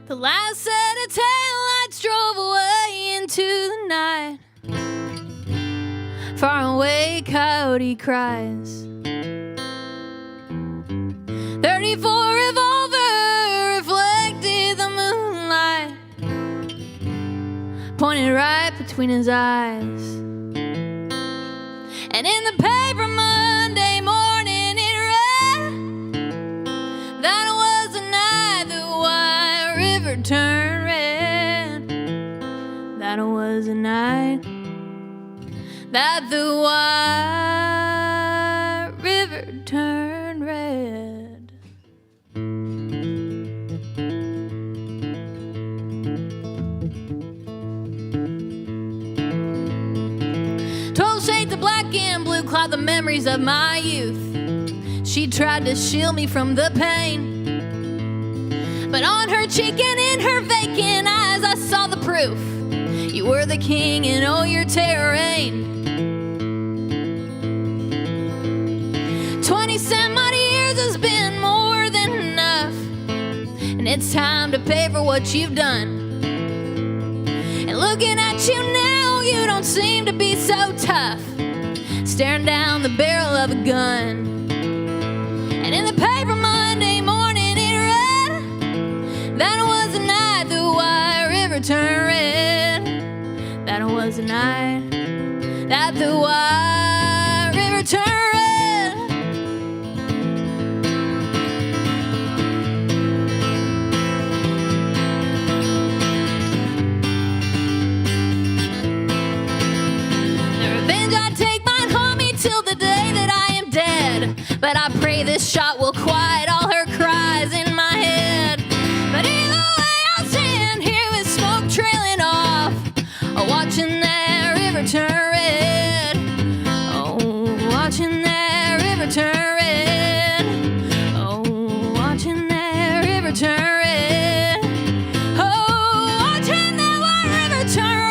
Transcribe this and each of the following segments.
The last set of taillights drove away into the night. Far away, coyote cries. 34 revolver reflected the moonlight, pointed right between his eyes. And in the paper Monday morning it read that it was the night the White River turned red. That it was the night that the White River turned red. Twelve shades of black and blue cloud the memories of my youth. She tried to shield me from the pain, but on her cheek and in her vacant eyes I saw the proof. You were the king and oh, your terror reigned. 20-some-odd years has been more than enough, and it's time to pay for what you've done. And looking at you now, you don't seem to be so tough, staring down the barrel of a gun. And in the paper Monday morning it read that it was the night the White River turned red. That it was the night that the White River turned red. But I pray this shot will quiet all her cries in my head. But either way, I'll stand here with smoke trailing off, watching that river turn red. Oh, watching that river turn red. Oh, watching that river turn red. Oh, watching that White River turn red.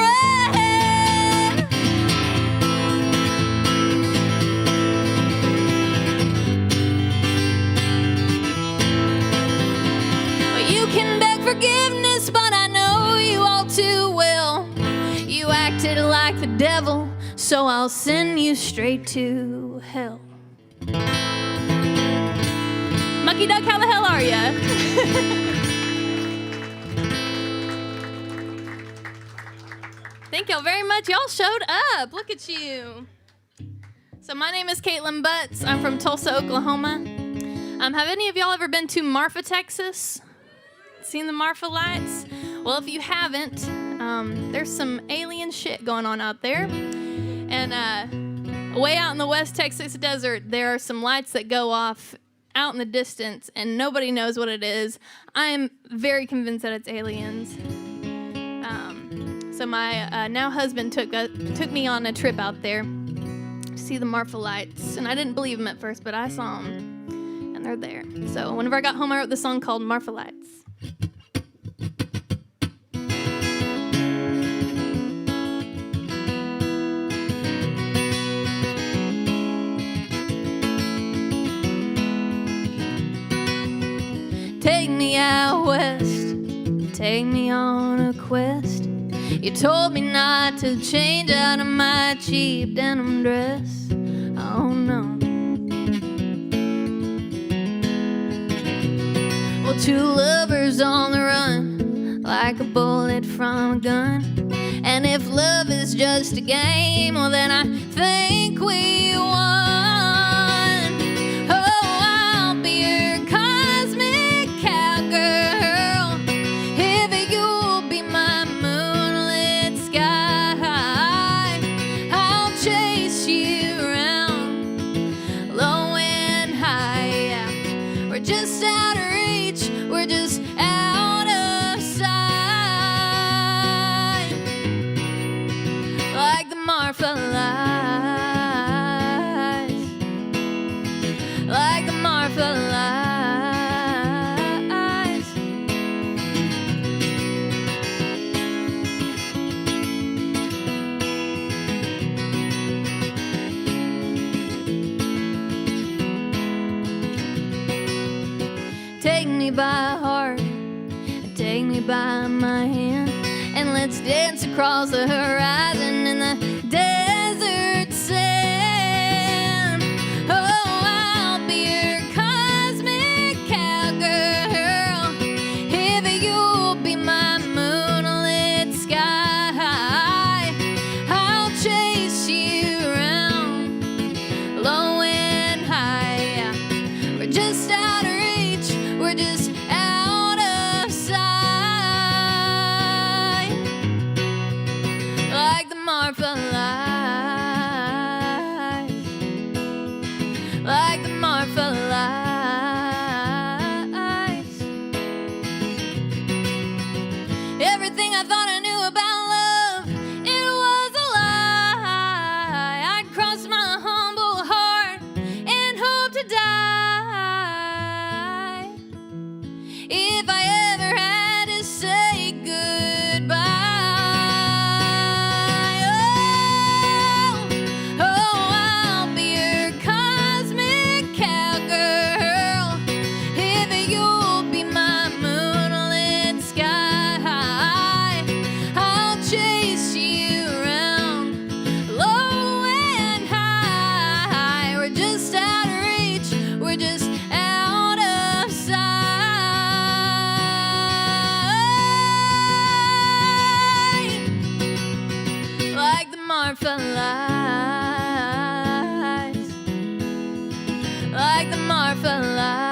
Forgiveness, but I know you all too well. You acted like the devil, so I'll send you straight to hell. Mucky Duck, how the hell are ya? Thank y'all very much. Y'all showed up. Look at you. So my name is KaitlinButts. I'm from Tulsa, Oklahoma. Have any of y'all ever been to Marfa, Texas? Seen the Marfa lights? Well, if you haven't, there's some alien shit going on out there. And way out in the West Texas desert, there are some lights that go off out in the distance, and nobody knows what it is. I am very convinced that it's aliens. So my now husband took me on a trip out there to see the Marfa lights, and I didn't believe him at first, but I saw them, and they're there. So whenever I got home, I wrote this song called Marfa Lights. Take me out west, take me on a quest. You told me not to change out of my cheap denim dress. Oh no. Well, two lovers on the run, like a bullet from a gun. And if love is just a game, well then I think we won. Just out of reach, we're just out of sight. Like the Marfa lights, like the Marfa lights. take me by heart, take me by my hand, and let's dance across the horizon in the desert sand. Oh, I'll be your cosmic cowgirl if you'll be my moonlit sky. I'll chase you around, low and high. We're just out of reach, we're just out of sight. Like the Marfa lies, like the Marfa lies. Everything I thought I knew about love, it was a lie. I'd cross my humble heart and hope to die if I ever had to say goodbye. Oh, I'll be your cosmic cowgirl if you'll be my moonlit sky. I'll chase you around, low and high. We're just out of reach, we're just out of sight. Like the Marfa lies, like the Marfa lies,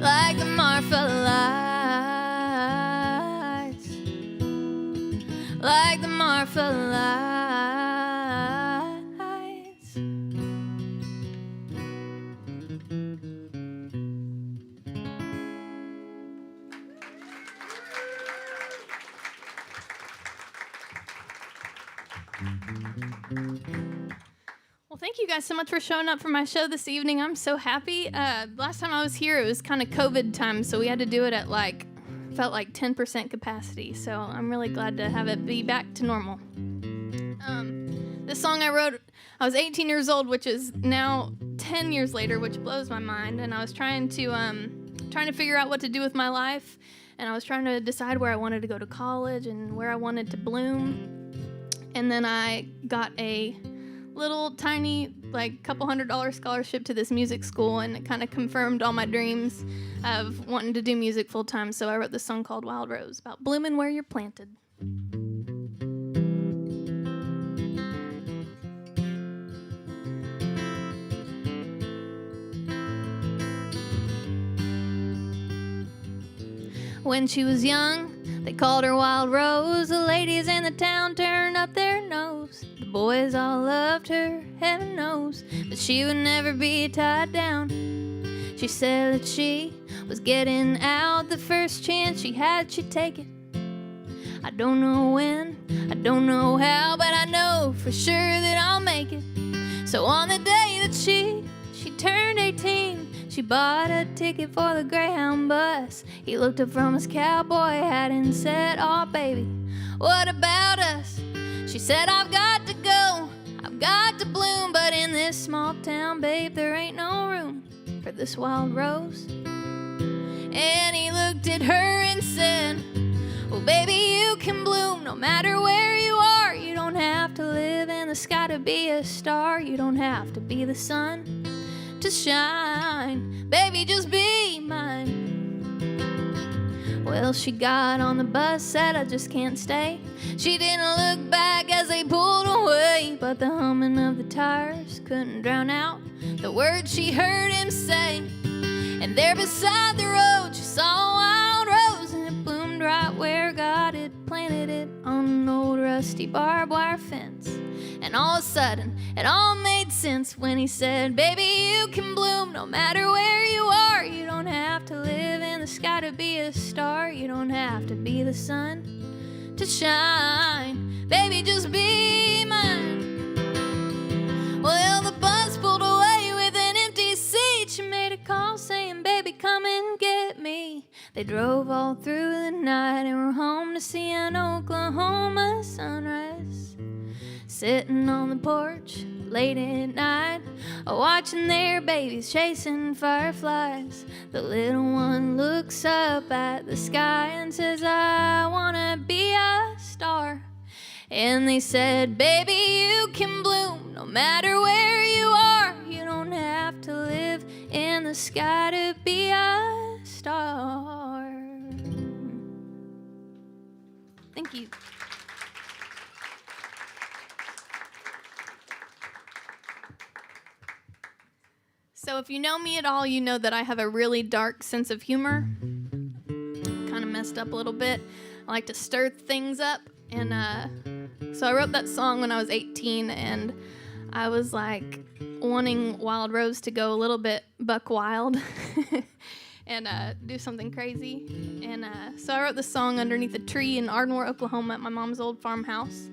like the Marfa lies, like the Marfa lies. Well, thank you guys so much for showing up for my show this evening. I'm so happy. Last time I was here, it was kind of COVID time, so we had to do it at felt like 10% capacity. So I'm really glad to have it be back to normal. This song I wrote, I was 18 years old, which is now 10 years later, which blows my mind. And I was trying to figure out what to do with my life, and I was trying to decide where I wanted to go to college and where I wanted to bloom. And then I got a little tiny, couple $100 scholarship to this music school, and it kind of confirmed all my dreams of wanting to do music full time. So I wrote this song called Wild Rose, about blooming where you're planted. When she was young, they called her Wild Rose. The ladies in the town turned up their nose. The boys all loved her, heaven knows, but she would never be tied down. She said that she was getting out. The first chance she had, she'd take it. I don't know when, I don't know how, but I know for sure that I'll make it. So on the day that she turned 18, she bought a ticket for the Greyhound bus. He looked up from his cowboy hat and said, "Aw, baby, what about us?" She said, "I've got to go, I've got to bloom, but in this small town, babe, there ain't no room for this wild rose." And he looked at her and said, "Well, baby, you can bloom no matter where you are. You don't have to live in the sky to be a star. You don't have to be the sun to shine. Baby, just be mine." Well, she got on the bus, said, "I just can't stay." She didn't look back as they pulled away, but the humming of the tires couldn't drown out the words she heard him say. And there beside the road, she saw a wild rose, and it bloomed right where God had planted it, on an old rusty barbed wire fence. And all of a sudden, it all made sense when he said, "Baby, you can bloom no matter where you are. You don't have to live in the sky to be a star. You don't have to be the sun to shine. Baby, just be mine." Well, the bus pulled away with an empty seat. She made a call saying, "Baby, come and get me." They drove all through the night and were home to see an Oklahoma sunrise. sitting on the porch late at night, watching their babies chasing fireflies. The little one looks up at the sky and says, I wanna be a star. And they said, baby, you can bloom no matter where you are. You don't have to live in the sky to be a star. Thank you. So if you know me at all, you know that I have a really dark sense of humor. Kind of messed up a little bit. I like to stir things up. And so I wrote that song when I was 18, and I was like wanting Wild Rose to go a little bit buck wild and do something crazy. And so I wrote this song underneath a tree in Ardmore, Oklahoma at my mom's old farmhouse.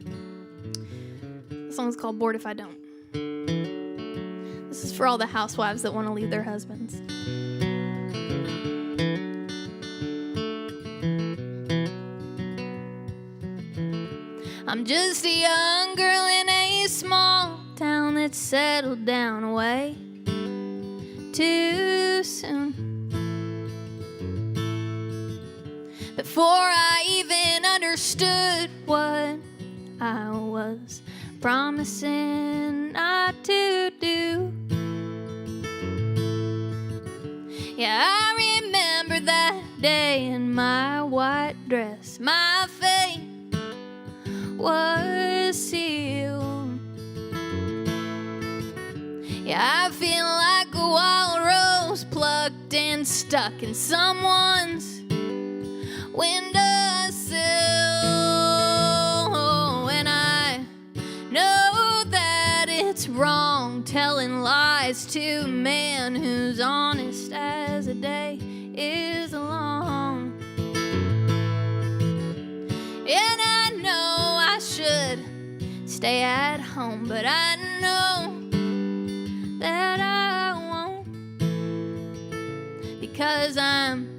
The song's called Bored If I Don't. This is for all the housewives that want to leave their husbands. I'm just a young girl in a small town that's settled down way too soon. Before I even understood what I was promising not to do. Yeah, I remember that day in my white dress. My fate was sealed. Yeah, I feel like a wild rose plucked and stuck in someone's windowsill. And I know that it's wrong telling lies to a man who's honest as a day is long. And I know I should stay at home, but I know that I won't, because I'm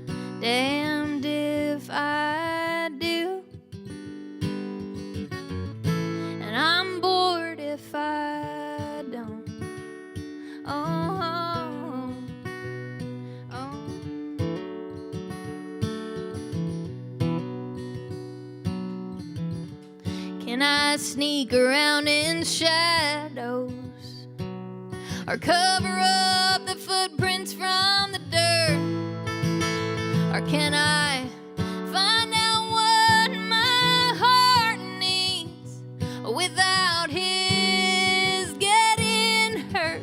damned if I do, and I'm bored if I don't. Oh, oh, oh. Can I sneak around in shadows or cover up the footprints from the dirt? Or can I find out what my heart needs without his getting hurt?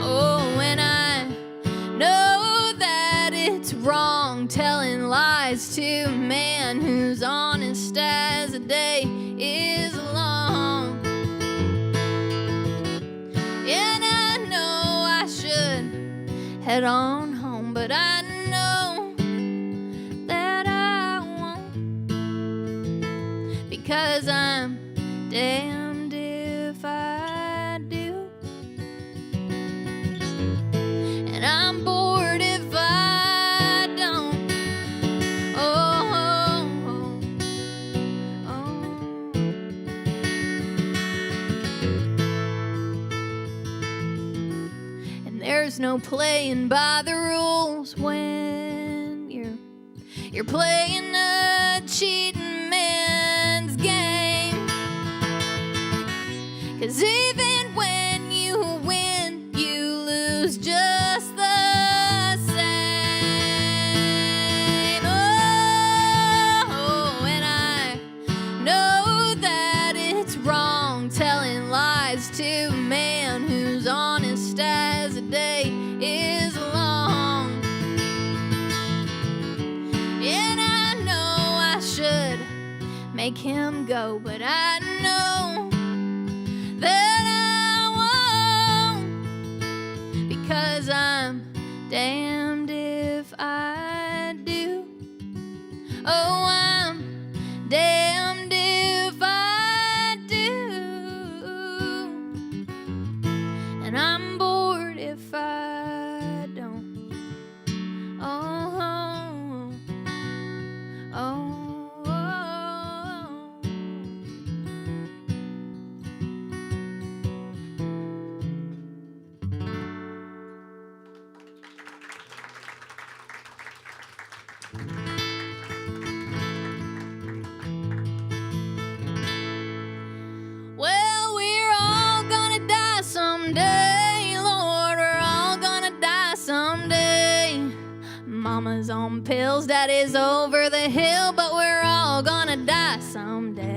Oh, and I know that it's wrong telling lies to a man who's honest as a day is long. And I know I should head on home, but I know that I won't, because I'm damned if I do, and I'm bored if I don't. Oh, oh, oh, oh. And there's no playing by the rules when you're playing a cheating man's game. 'Cause even when you win, you lose just the same. Oh, and I know that it's wrong telling lies to a man who's honest as a day is long. And I know I should make him go, but I know that I won't, because I'm damned if I do. Oh, I'm damned if I do, and I'm bored if I don't. Oh, oh, oh, oh, Mama's on pills, daddy's over the hill, but we're all gonna die someday.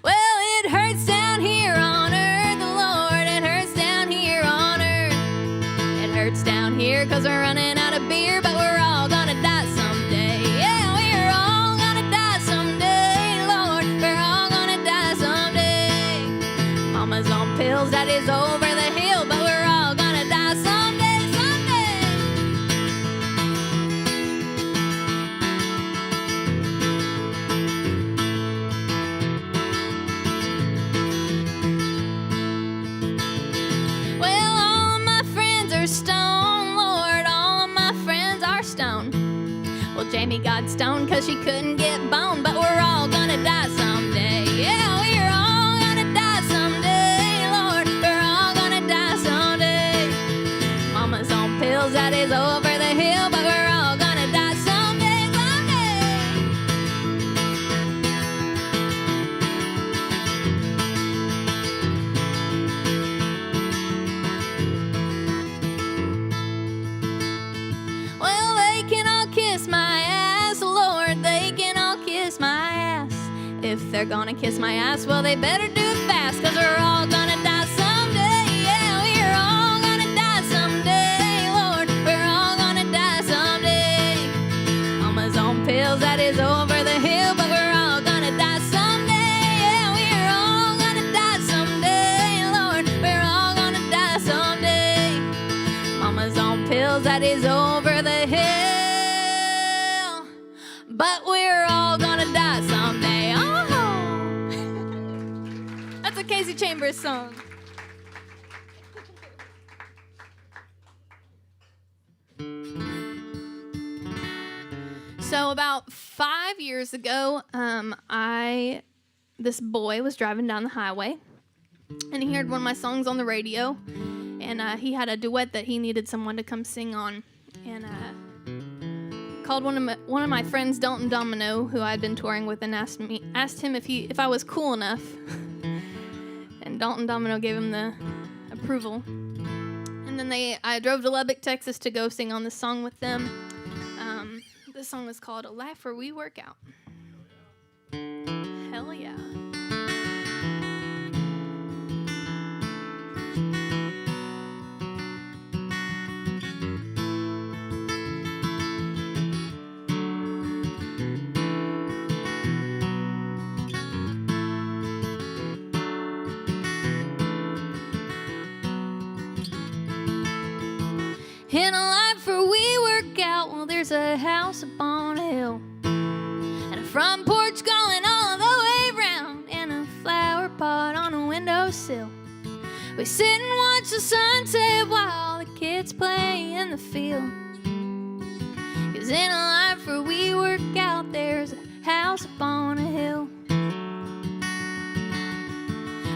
Well, it hurts down here on earth, Lord, it hurts down here on earth. It hurts down here 'cause we're running out of beer, but we're all gonna die someday. Yeah, we're all gonna die someday, Lord, we're all gonna die someday. Mama's on pills, daddy's over the hill, but we're all gonna die someday, someday. Well, all of my friends are stoned, Lord, all of my friends are stoned. Well, Jamie got stoned 'cause she couldn't get boned, but we're all gonna die someday. Yeah, we're all gonna die someday, Lord, we're all gonna die someday. Mama's on pills, daddy's over the hill, but we're all gonna die someday, someday. Well, they can all kiss my ass, Lord, they can all kiss my ass. If they're gonna kiss my ass, well, they better do it fast, 'cause we're all gonna die someday. Yeah, we're all gonna die someday, Lord, we're all gonna die someday. Mama's on pills, daddy's over the hill, but we're all gonna die someday. Yeah, we're all gonna die someday, Lord, we're all gonna die someday. Mama's on pills, daddy's over the hill, but we're all gonna die someday. Oh, that's a Casey Chambers song. So about 5 years ago, this boy was driving down the highway, and he heard one of my songs on the radio, and he had a duet that he needed someone to come sing on, and called one of my friends, Dalton Domino, who I'd been touring with, and asked him if I was cool enough, and Dalton Domino gave him the approval, and then I drove to Lubbock, Texas, to go sing on this song with them. This song is called "A Life Where We Work Out." Hell yeah. In a life where we work out, well, there's a house up on a hill, and a front porch going all the way round, and a flower pot on a windowsill. We sit and watch the sunset while the kids play in the field. 'Cause in a life where we work out, there's a house up on a hill.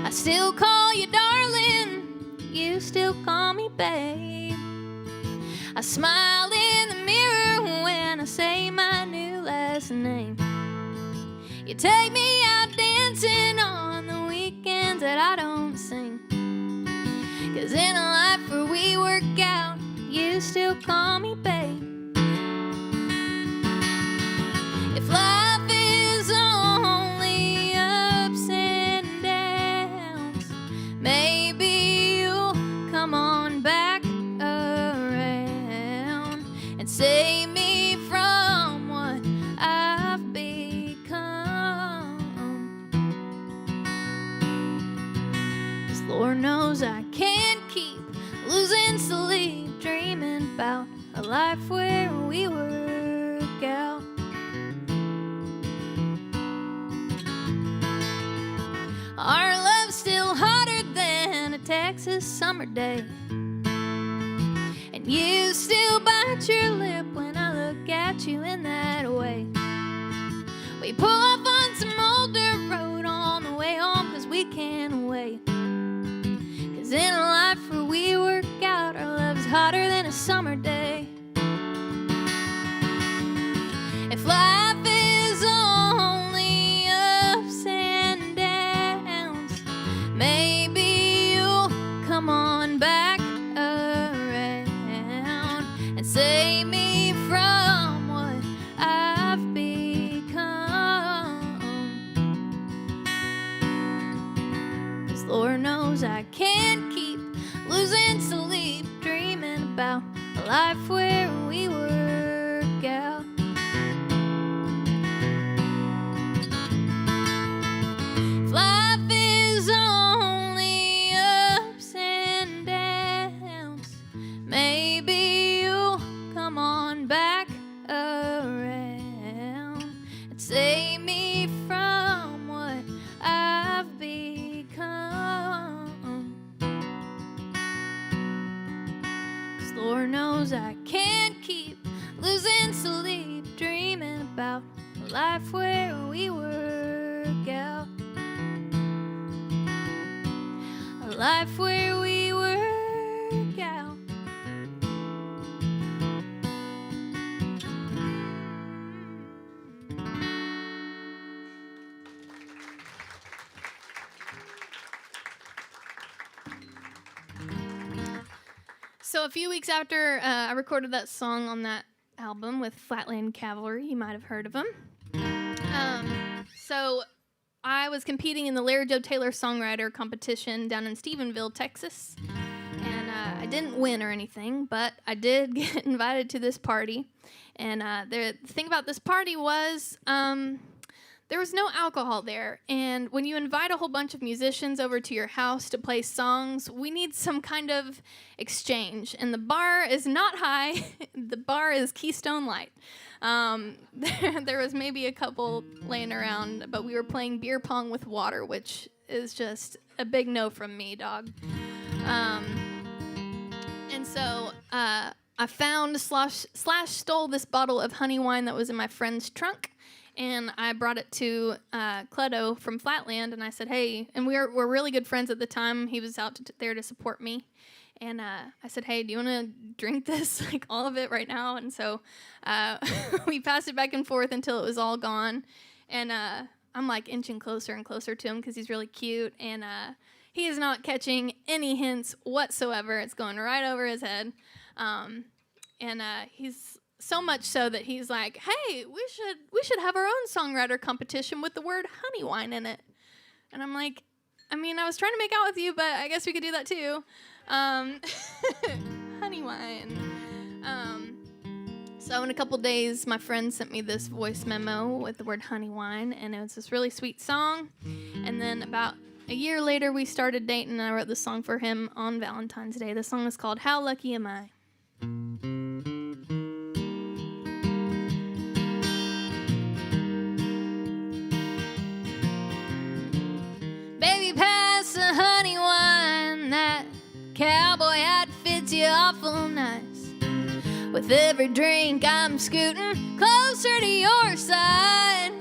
I still call you darling, you still call me babe. I smile in the mirror when I say my new last name. You take me out dancing on the weekends that I don't sing. 'Cause in a life where we work out, you still call me babe. If life is only ups and downs, maybe you'll come on back around and save me from what I've become. 'Cause Lord knows I can't keep losing sleep, dreaming about a life where we work out. Our love's still hotter than a Texas summer day, and you still bite your lip when I look at you in that way. We pull off on some old dirt road on the way home 'cause we can't wait. 'Cause in a life where we work out, our love's hotter than a summer day. If life is only ups and downs, maybe you'll come on back around and save 'Cause Lord knows I can't keep losing sleep, dreaming about a life where we work out. If life is only ups and downs, maybe you'll come on back around and save me from what I've become. 'Cause Lord knows I can't keep losing sleep, dreaming about a life where we work out. A life where we work out. So a few weeks after I recorded that song on that album with Flatland Cavalry, you might have heard of them. So I was competing in the Larry Joe Taylor Songwriter Competition down in Stephenville, Texas. And I didn't win or anything, but I did get invited to this party. And the thing about this party was there was no alcohol there. And when you invite a whole bunch of musicians over to your house to play songs, we need some kind of exchange. And the bar is not high. The bar is Keystone Light. There was maybe a couple laying around, but we were playing beer pong with water, which is just a big no from me, dog. And so I found slash stole this bottle of honey wine that was in my friend's trunk. And I brought it to Cledo from Flatland, and I said, hey, and we're really good friends at the time. He was out there to support me. And I said, hey, do you want to drink this, like all of it right now? And so we passed it back and forth until it was all gone. And I'm like inching closer and closer to him because he's really cute. And he is not catching any hints whatsoever. It's going right over his head. And he's so much so that he's like, hey, we should have our own songwriter competition with the word honey wine in it. And I'm like, I mean, I was trying to make out with you, but I guess we could do that too. Honey wine. So in a couple days, my friend sent me this voice memo with the word honey wine, and it was this really sweet song. And then about a year later, we started dating, and I wrote this song for him on Valentine's Day. The song is called How Lucky Am I? Baby, pass the honey wine. That cowboy hat fits you awful nice. With every drink, I'm scooting closer to your side.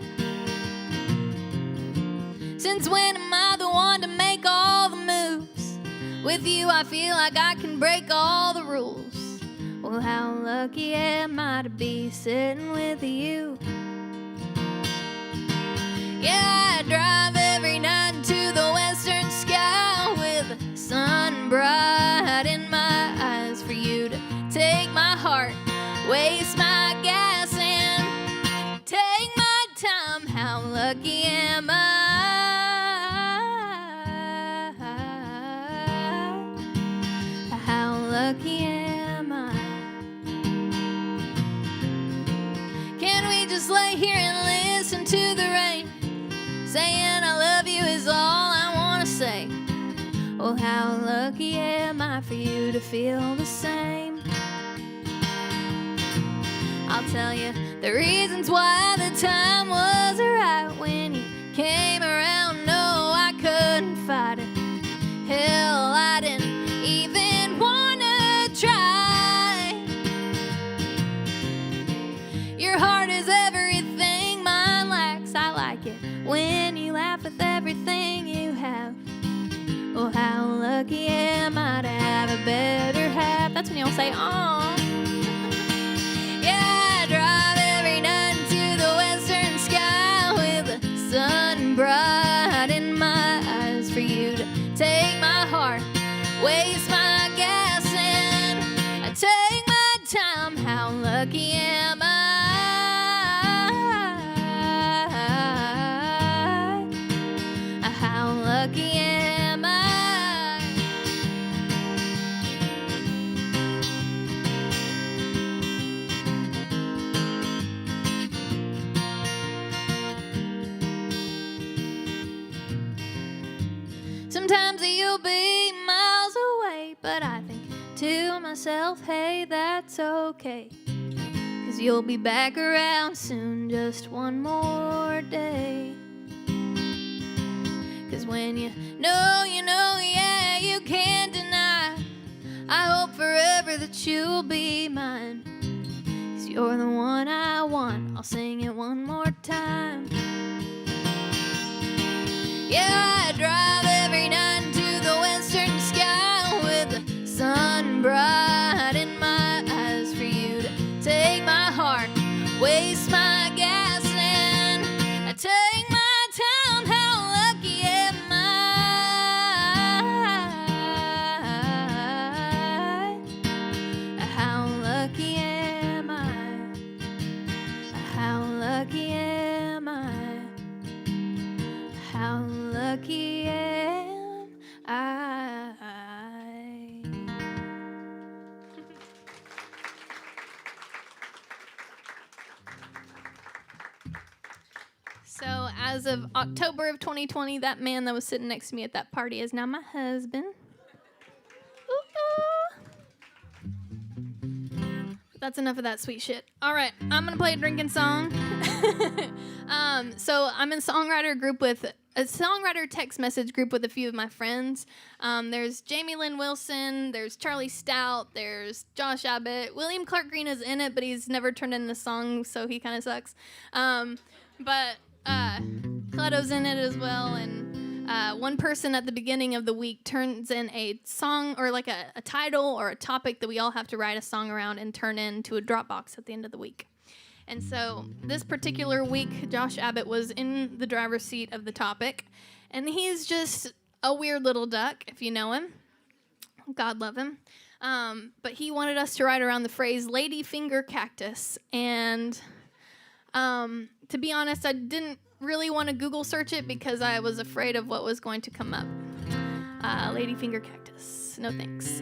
Since when am I the one to make all the moves? With you, I feel like I can break all the rules. Well, how lucky am I to be sitting with you? Yeah, I drive every night to the western sky with the sun bright in my eyes for you to take my heart, waste my gas, and take my time. How lucky am I? How lucky am I? Can we just lay here and listen to the rain? Saying I love you is all I want to say. Oh, how lucky am I for you to feel the same? I'll tell you the reasons why the time was right when you came around. No, I couldn't fight it. Hell, I didn't even want to try. Your heart is everything mine lacks. I like it when you laugh with everything you have. Oh, how lucky am I to have a better half. That's when y'all say, aw. Yeah, I drive every night to the western sky with the sun bright in my eyes for you to take my heart, waste my gas, and take my time. How lucky am I? How lucky am I? Sometimes you'll be miles away, but I think to myself, hey, that's okay. 'Cause you'll be back around soon, just one more day. 'Cause when you know, yeah, you can't deny. I hope forever that you'll be mine. 'Cause you're the one I want. I'll sing it one more time. Yeah, I drive every night into the western sky with the sun bright in my eyes for you to take my heart, waste my gas, and take my time. How lucky am I? How lucky am I? How lucky am I? How lucky am I? So as of October of 2020, that man that was sitting next to me at that party is now my husband. That's enough of that sweet shit. All right, I'm gonna play a drinking song. So I'm in a songwriter text message group with a few of my friends. There's Jamie Lynn Wilson, there's Charlie Stout, there's Josh Abbott. William Clark Green is in it, but he's never turned in a song, so he kind of sucks. But Cleto's in it as well, and one person at the beginning of the week turns in a song or like a title or a topic that we all have to write a song around and turn into a Dropbox at the end of the week. And so this particular week, Josh Abbott was in the driver's seat of the topic, and he's just a weird little duck, if you know him. God love him. But he wanted us to write around the phrase lady finger cactus. And to be honest, I didn't really want to Google search it because I was afraid of what was going to come up. Lady finger cactus. No thanks.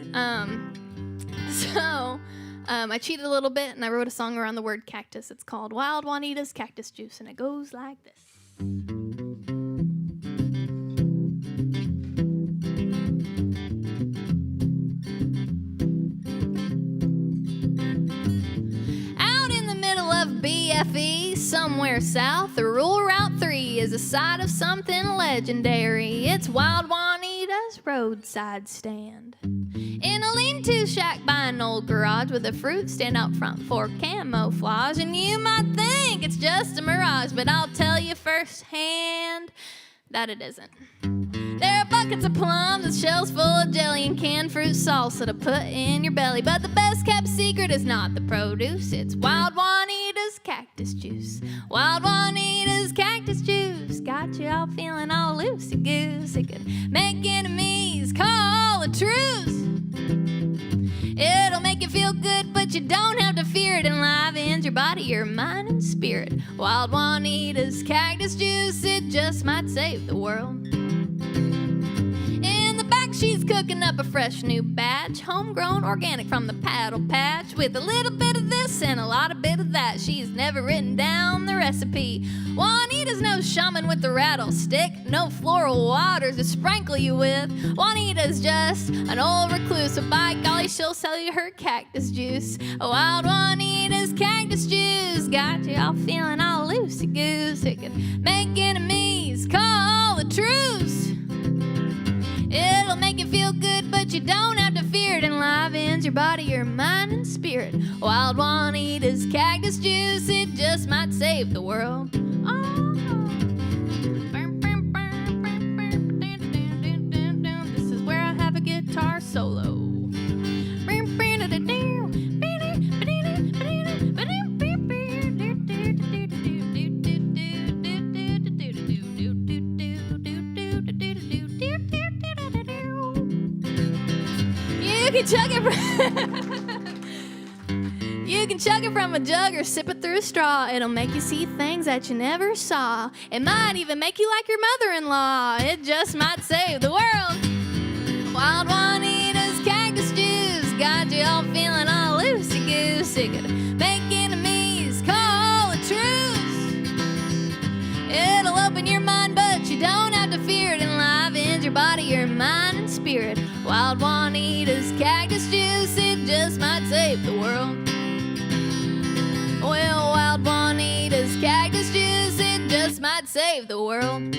I cheated a little bit and I wrote a song around the word cactus. It's called Wild Juanita's Cactus Juice, and it goes like this. Out in the middle of BFE, somewhere south, the rural Route 3 is the site of something legendary. It's Wild Juanita's roadside stand. In a lean-to shack by an old garage with a fruit stand out front for camouflage. And you might think it's just a mirage, but I'll tell you firsthand that it isn't. There are buckets of plums and shells full of jelly and canned fruit salsa to put in your belly. But the best kept secret is not the produce, it's Wild Juanita's cactus juice. Wild Juanita's cactus juice got you all feeling all loosey-goose. It could make enemies call a truce. It'll make you feel good, but you don't have to fear it. Enlivens your body, your mind, and spirit. Wild Juanita's cactus juice, it just might save the world. In the back, she's cooking up a fresh new batch, homegrown, organic from the paddle patch, with a little bit of this and a lot of bit of that. She's never written down the recipe. Juanita's no shaman with the rattlestick, no floral waters to sprinkle you with. Juanita's just an old recluse, so by golly, she'll sell you her cactus juice. Wild Juanita's cactus juice got you all feeling all loosey-goose. It could make enemies call a truce. It'll make you feel good, but you don't have to fear it. Enlivens your body, your mind, and spirit. Wild Juanita's cactus juice, it just might save the world. This is where I have a guitar solo. You can chug it from a jug or sip it through a straw. It'll make you see things that you never saw. It might even make you like your mother-in-law. It just might save the world. Wild Juanita's cactus juice got you all feeling all loosey-goose. It could make enemies call a truce. It'll open your mind, but you don't have to fear it. Enlivens your your body, your mind, and spirit. Wild Juanita's cactus juice, it just might save the world. Well, Wild Juanita's cactus juice, it just might save the world.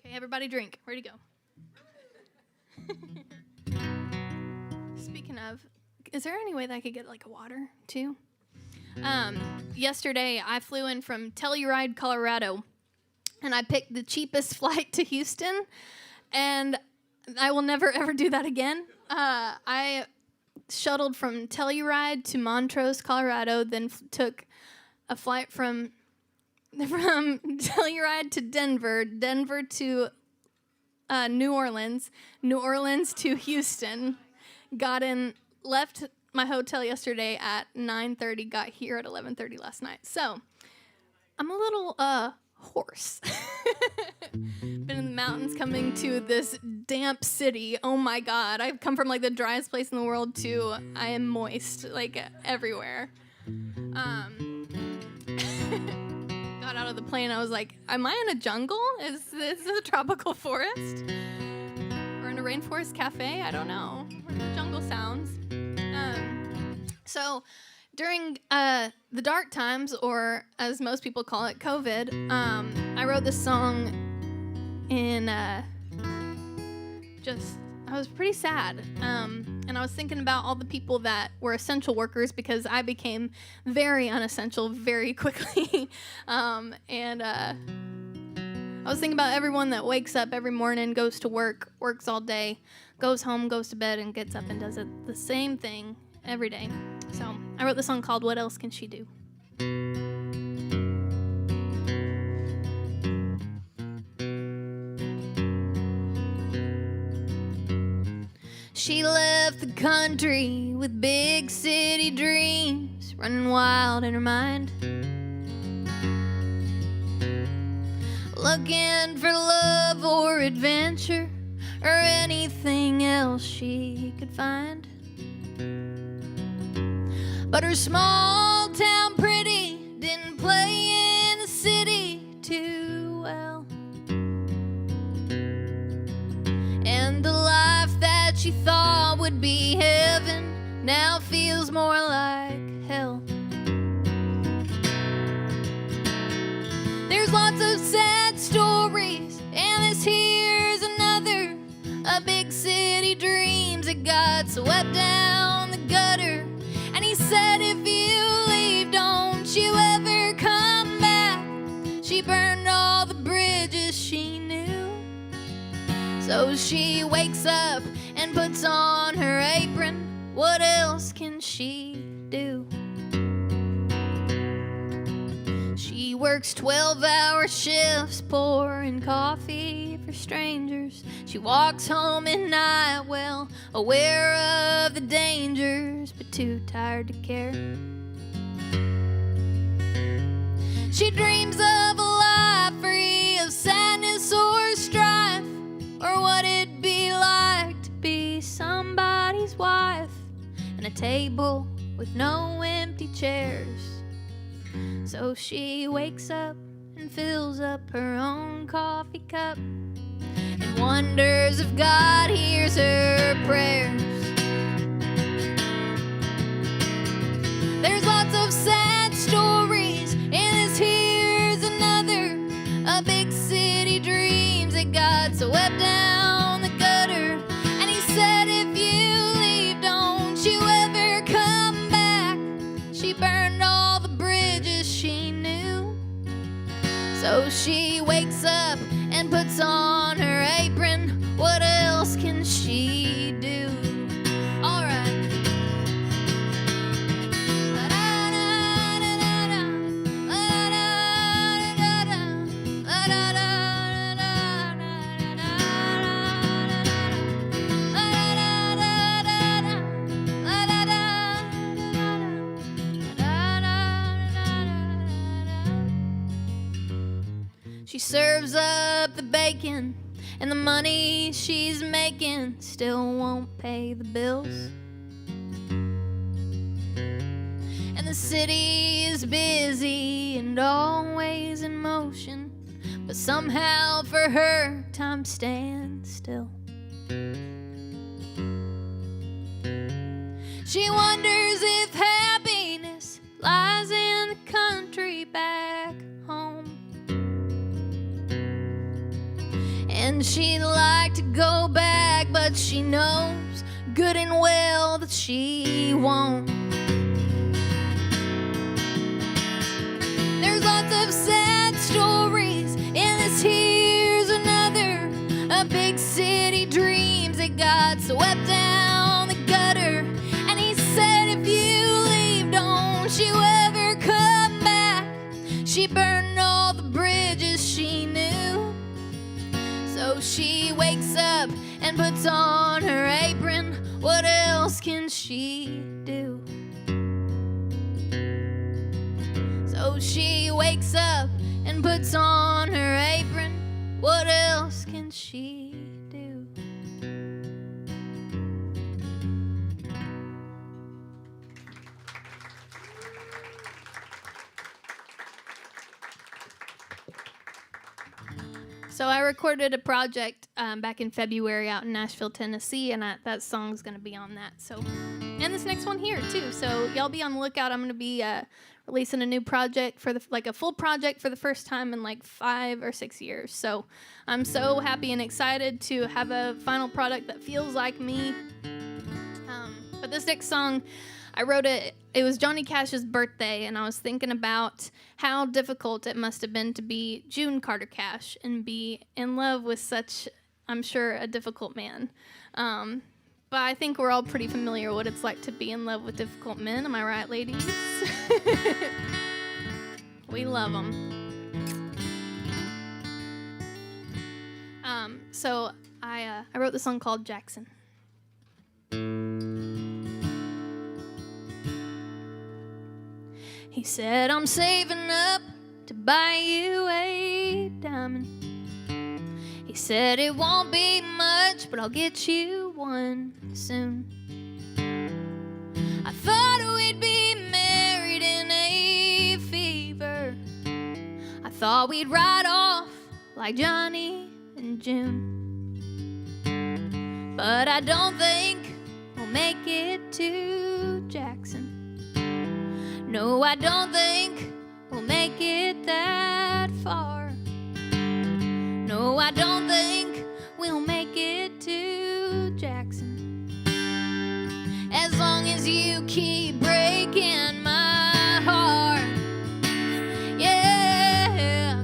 Okay, everybody drink. Ready to go. Speaking of, is there any way that I could get like a water too? Yesterday I flew in from Telluride, Colorado, and I picked the cheapest flight to Houston, and I will never ever do that again. I shuttled from Telluride to Montrose, Colorado, then took a flight from Telluride to Denver, Denver to New Orleans, New Orleans to Houston. Left my hotel yesterday at 9:30, got here at 11:30 last night. So I'm a little hoarse. Been in the mountains coming to this damp city. Oh my God. I've come from like the driest place in the world to I am moist like everywhere. Got out of the plane. I was like, am I in a jungle? Is this a tropical forest? Or in a rainforest cafe? I don't know. Where the jungle sounds. So during the dark times, or as most people call it, COVID, I wrote this song in I was pretty sad. And I was thinking about all the people that were essential workers because I became very unessential very quickly. I was thinking about everyone that wakes up every morning, goes to work, works all day, goes home, goes to bed, and gets up and does the same thing every day. So I wrote this song called What Else Can She Do? She left the country with big city dreams running wild in her mind, looking for love or adventure or anything else she could find. But her small town pretty didn't play in the city too well, and the life that she thought would be heaven now feels more like hell. There's lots of sad stories, and this here's another. A big city dreams that got swept down the gutter. And he said, if you leave, don't you ever come back. She burned all the bridges she knew. So she wakes up and puts on her apron. What else can she do? She works 12-hour shifts, pouring coffee for strangers. She walks home at night, well aware of the dangers, but too tired to care. She dreams of a life free of sadness or strife, or what it'd be like to be somebody's wife, and a table with no empty chairs. So she wakes up and fills up her own coffee cup and wonders if God hears her prayers. There's lots of sad stories, and this here's another. A big city dreams that got swept down the gutter. And he said, if you leave, don't you ever come back. She burned all the bridges she knew. So she wakes up and puts on her apron. What else can she do? All right. She serves up the bacon, and the money she's making still won't pay the bills. And the city is busy and always in motion, but somehow for her, time stands still. She wonders if happiness lies in the country back home. And she'd like to go back, but she knows good and well that she won't. There's lots of sad stories, and this here's another. A big city dreams that got swept down the gutter. And he said, if you leave, don't you ever come back. She burned all the bridges she knew. So she wakes up and puts on her apron. What else can she do? So she wakes up and puts on her apron. What else can she do? So I recorded a project back in February out in Nashville, Tennessee, and that song's going to be on that. So, and this next one here too. So y'all be on the lookout. I'm going to be releasing a new project for a full project for the first time in like 5 or 6 years. So I'm so happy and excited to have a final product that feels like me. But this next song, I wrote it. It was Johnny Cash's birthday, and I was thinking about how difficult it must have been to be June Carter Cash and be in love with such, I'm sure, a difficult man. But I think we're all pretty familiar with what it's like to be in love with difficult men. Am I right, ladies? We love them. So I wrote this song called Jackson. He said, I'm saving up to buy you a diamond. He said, it won't be much, but I'll get you one soon. I thought we'd be married in a fever. I thought we'd ride off like Johnny and June. But I don't think we'll make it to Jackson. No, I don't think we'll make it that far. No, I don't think we'll make it to Jackson. As long as you keep breaking my heart. Yeah.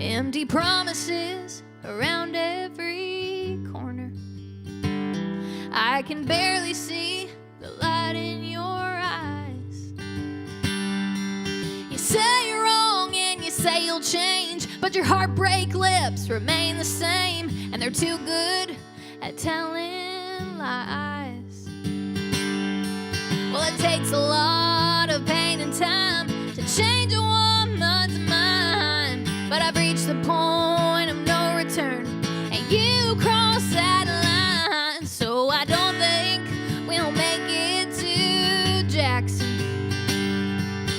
Empty promises around every corner. I can barely see the light in your eyes. You say you're wrong and you say you'll change, but your heartbreak lips remain the same, and they're too good at telling lies. Well, it takes a lot of pain and time to change a woman's mind, but I've reached the point of no return, and you cross that line. So I don't think we'll make it to Jackson.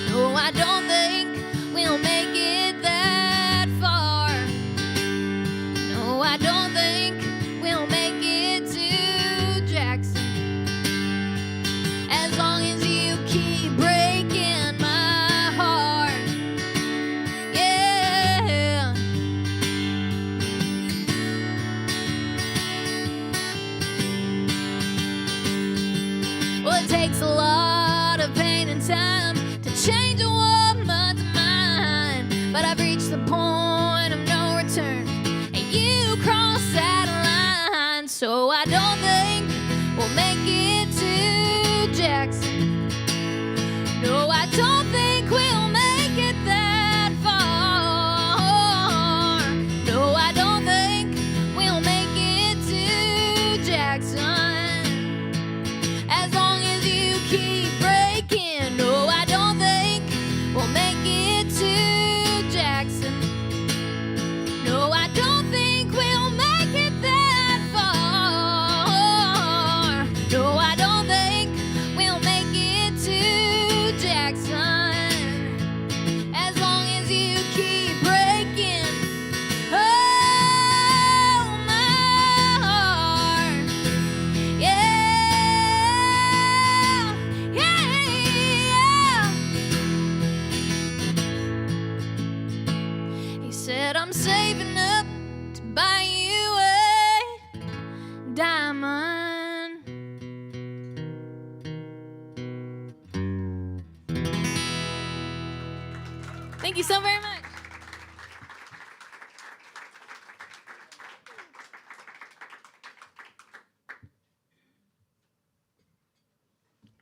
No, I don't think we'll make it that far. No, I don't think we'll make it to Jackson. As long as you keep breaking my heart. Yeah. Thank you so very much.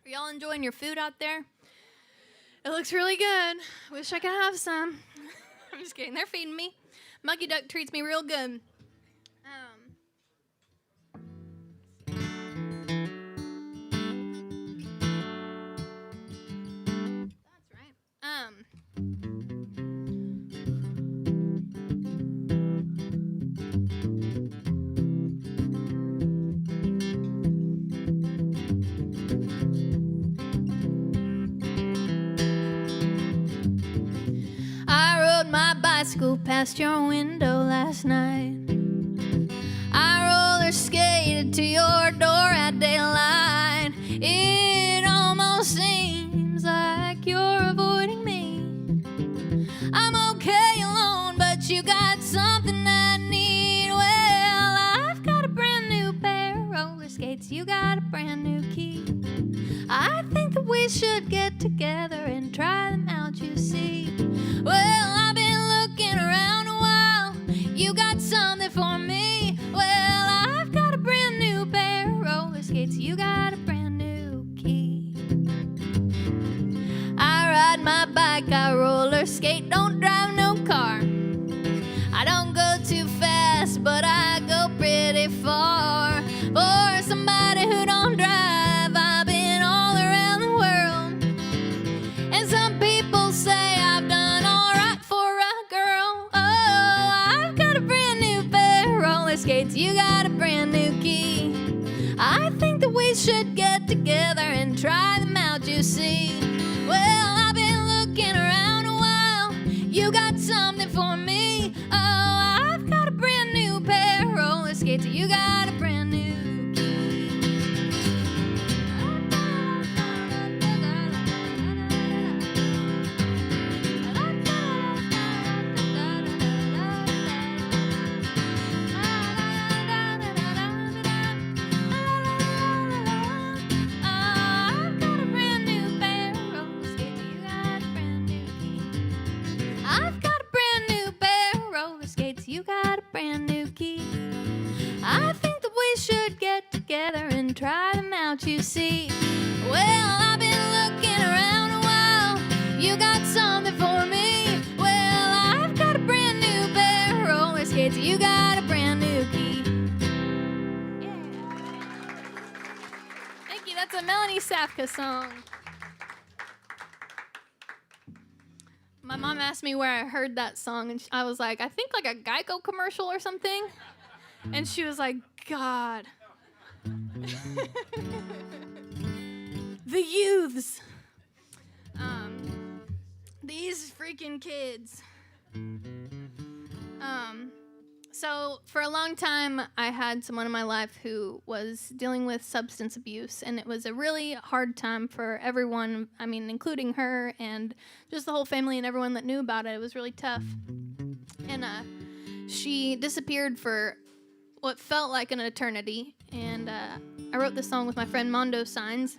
Are y'all enjoying your food out there? It looks really good. Wish I could have some. I'm just kidding. They're feeding me. Muggy Duck treats me real good. That's right. I rode my bicycle past your window last night. I roller skated to your door at daylight. It almost seems like you're avoiding me. I'm okay alone, but you got something I need. Well, I've got a brand new pair of roller skates. You got a brand new key. I think that we should get together and try them out, you see. Well, I've been looking around a while. You got something for me. Well, I've got a brand new pair of roller skates. You got a brand new key. I ride my bike, I roller skate, don't drive no car. I don't go too fast, but I go pretty far. For somebody who don't drive, I've been all around the world. And some people say I've done all right for a girl. Oh, I've got a brand new pair of roller skates. You got a brand new key. I think that we should get together and try them out, you see. Well, I've been looking around a while. You got something for me. Oh, I've got a brand new pair of roller skates. You got a brand new you got a brand new key. I think that we should get together and try them out, you see. Well, I've been looking around a while. You got something for me. Well, I've got a brand new pair of roller skates. You got a brand new key. Yeah. Thank you. That's a Melanie Safka song. My mom asked me where I heard that song, and I was like, I think like a Geico commercial or something. And she was like, God. The youths. These freaking kids. So for a long time, I had someone in my life who was dealing with substance abuse, and it was a really hard time for everyone, I mean, including her and just the whole family and everyone that knew about it. It was really tough. And she disappeared for what felt like an eternity, and I wrote this song with my friend Mondo Signs,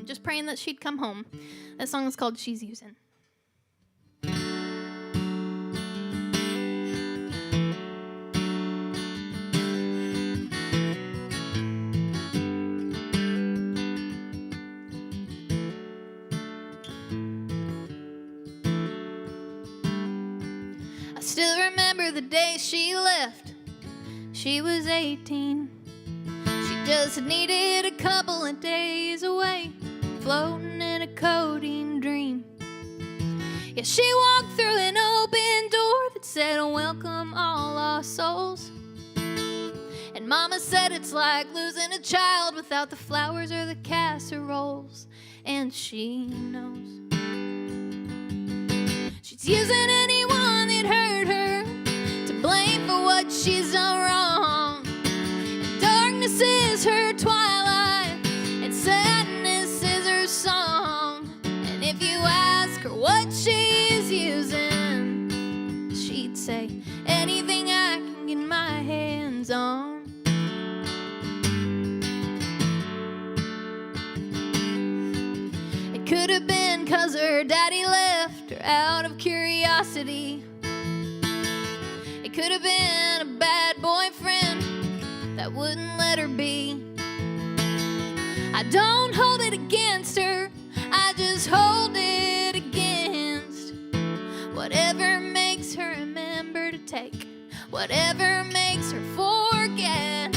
just praying that she'd come home. That song is called She's Using. Still remember the day she left. She was 18. She just needed a couple of days away, floating in a codeine dream. Yeah, she walked through an open door that said, welcome all lost souls. And Mama said it's like losing a child without the flowers or the casseroles. And she knows she's using anyone that hurt her to blame for what she's done wrong. And darkness is her twilight, and sadness is her song. And if you ask her what she's using, she'd say, anything I can get my hands on. It could have been 'cause her daddy left her out of curiosity. It could have been a bad boyfriend that wouldn't let her be. I don't hold it against her, I just hold it against whatever makes her remember to take, whatever makes her forget.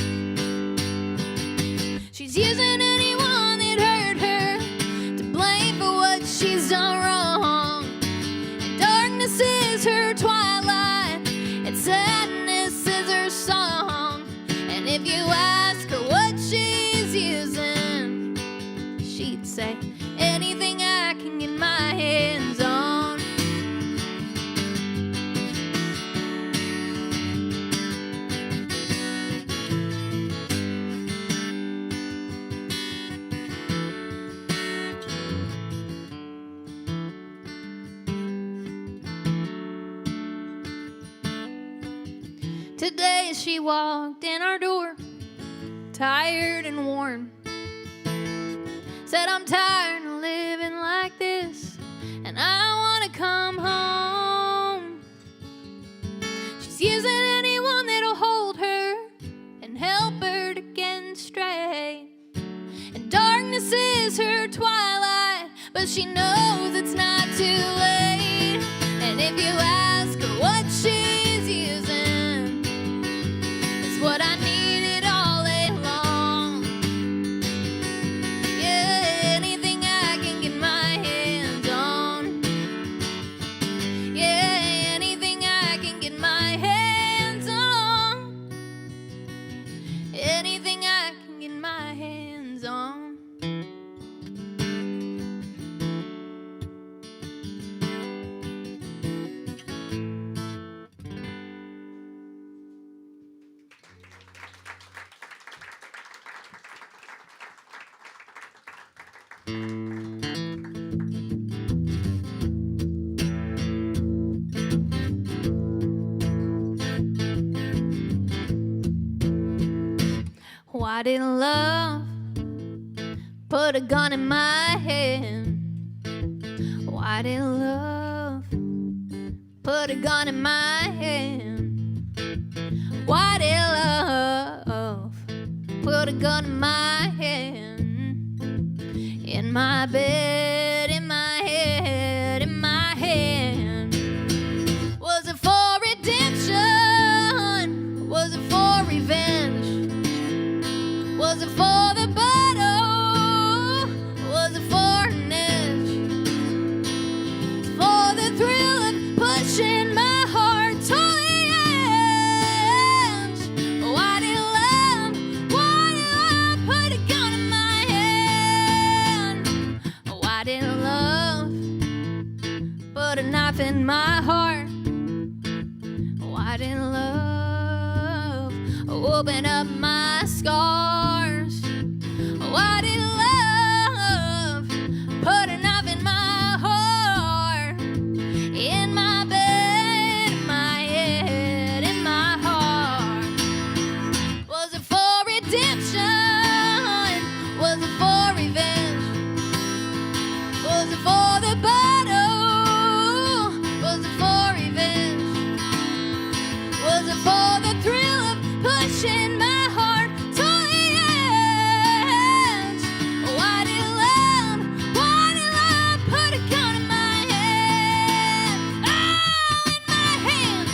She's using anyone that hurt her to blame for what she's done wrong. And darkness is her twilight, and sadness is her song. And if you ask her what she's using, she'd say, anything I can get my hands on. Today she walked in our door, tired and worn. Said, I'm tired of living like this, and I want to come home. She's using anyone that'll hold her and help her to get straight. And darkness is her twilight, but she knows it's not too late. And if you ask her what she's using, it's what I needed all day long. Yeah, anything I can get my hands on. Yeah, anything I can get my hands on. Anything I can get my hands on. Why didn't love put a gun in my hand? Why didn't love put a gun in my hand? Why did love put a gun in my hand? In my bed, in my head, in my hand. Was it for redemption? Was it for revenge? Was it for the battle? Was it for an edge? For the thrill of pushing my heart to the edge. Why did love put a gun in my hand? Why did love put a knife in my heart? Why did love open up my scars? Why did love put a knife in my heart? In my bed, in my head, in my heart. Was it for redemption? Was it for revenge? Was it for the battle? Was it for revenge? Was it for the thrill of pushing my heart to the edge? Why did love put a gun in my hand? Oh, in my hand.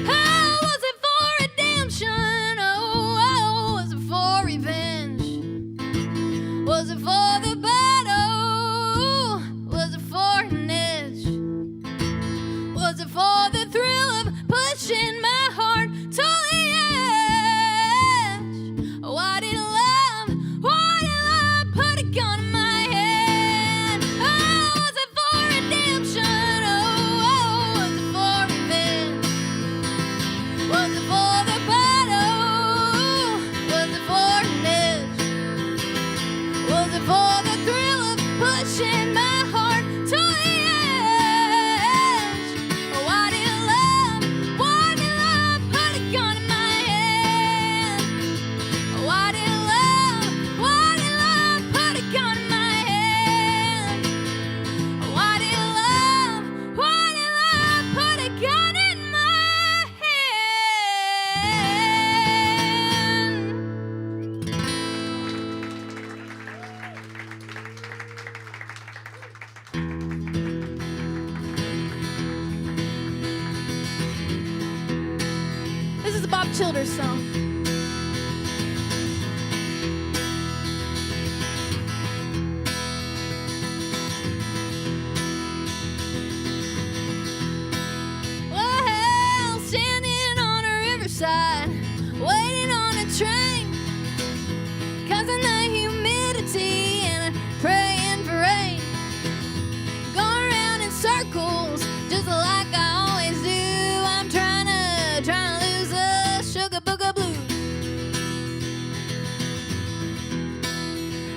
Oh, was it for redemption? Oh, was it for revenge? Was it for the battle? Was it for an edge? Was it for the thrill of pushing my heart to the edge? Why did love put a gun in my hand? Oh, was it for redemption? Oh, was it for revenge? Was it for the battle? Was it for an edge? Was it for the thrill of pushing my heart to the edge? Why did love put a gun in my hand? Childers song. Well, standing on a riverside, waiting on a train, causing the humidity and praying for rain, going around in circles just like I always do. I'm trying to lose the sugar booger blues.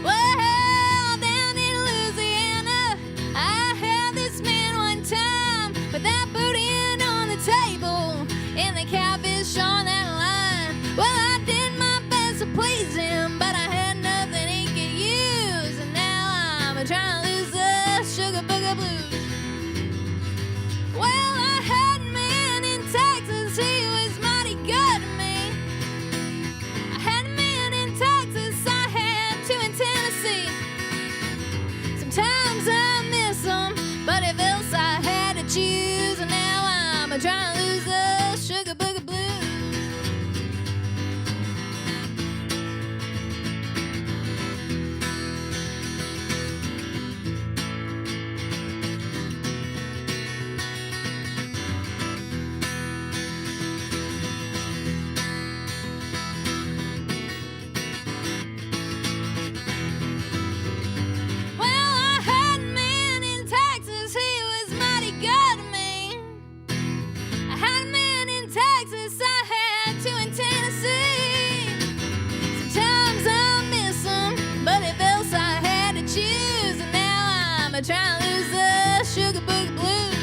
Well, down in Louisiana, I had this man one time, but that boudin on the table and the catfish on that line. Well, I did my best to please him, but I had nothing he could use, and now I'm trying to lose the sugar booger blues. Well, I had a man in Texas, he was mighty good to me. I had a man in Texas, I had two in Tennessee. Sometimes I miss them, but if else I had to choose, and now I'm trying to lose the sugar booger blues. Well, I had a man in Texas, he was mighty good to me. I had a man in Texas, I had two in Tennessee. Sometimes I miss him, but if else I had to choose, and now I'm trying to lose the sugar booger blues.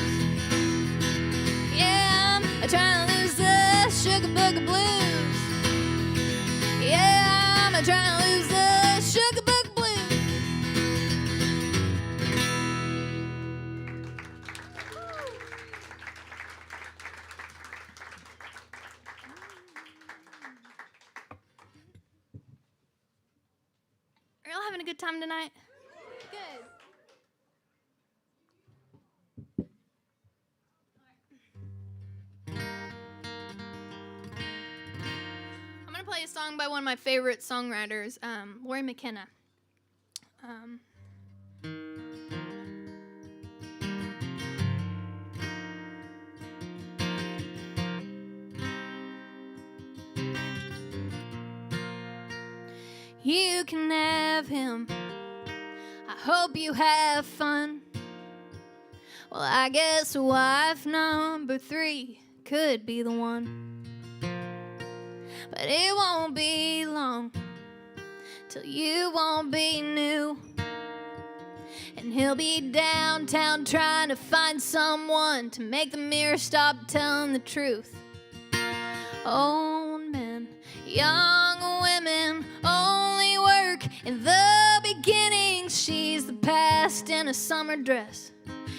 Yeah, I'm trying to lose the sugar booger blues. Yeah, I'm trying to lose the sugar booger blues. Are y'all having a good time tonight? Good. I'm going to play a song by one of my favorite songwriters, Lori McKenna. You can have him. I hope you have fun. Well, I guess wife number 3 could be the one. But it won't be long till you won't be new, and he'll be downtown trying to find someone to make the mirror stop telling the truth. Old men, young women only work in the beginning. She's the past in a summer dress,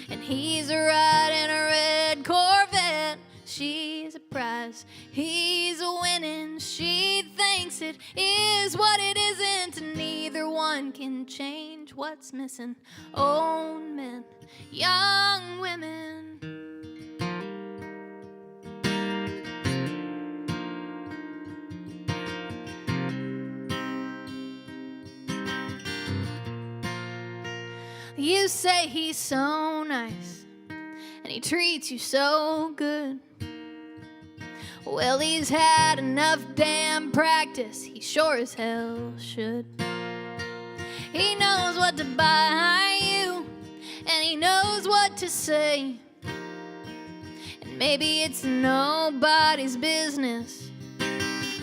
and he's a ride in a red Corvette. She's a prize, he's a winning. She thinks it is what it isn't, and neither one can change what's missing. Old men, young women. You say he's so nice, and he treats you so good. Well, he's had enough damn practice, he sure as hell should. He knows what to buy you, and he knows what to say. And maybe it's nobody's business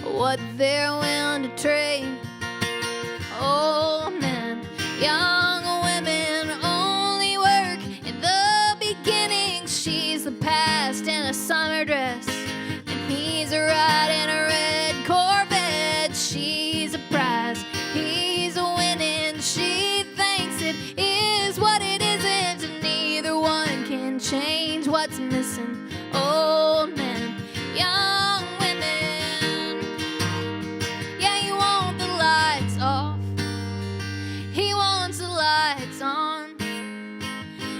what they're willing to trade. Old men, young women only work in the beginning. She's the past in a summer dress, and he's a ride in a red Corvette. She's a prize, he's a winning. She thinks it is what it isn't, and neither one can change what's missing. Old men, young women. Yeah, you want the lights off, he wants the lights on,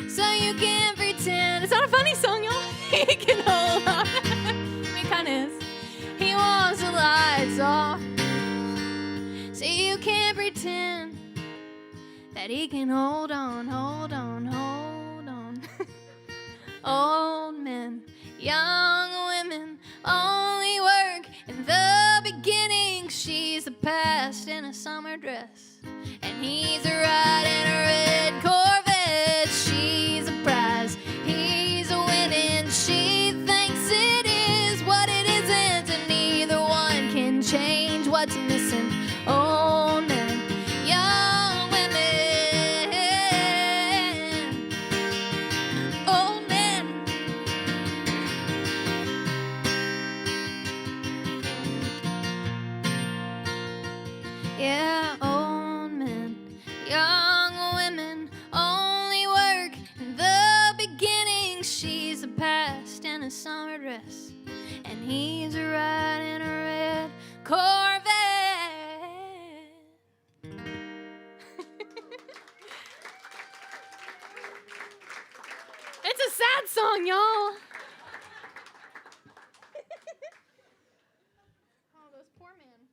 so you can pretend. It's not a funny song, y'all. He can hold on. I mean, it kind of is. He wants that he can hold on, hold on, hold on. Old men, young women only work in the beginning. She's a past in a summer dress, and he's a ride in a red Corvette. She's a prize, he's a winning. She thinks it is what it isn't, and neither one can change what's missing. Old men, young women, old men. Yeah, old men, young women only work in the beginning. She's a past in a summer dress, and he's a ride in a red Corvette. It's a sad song, y'all. Oh, those poor men.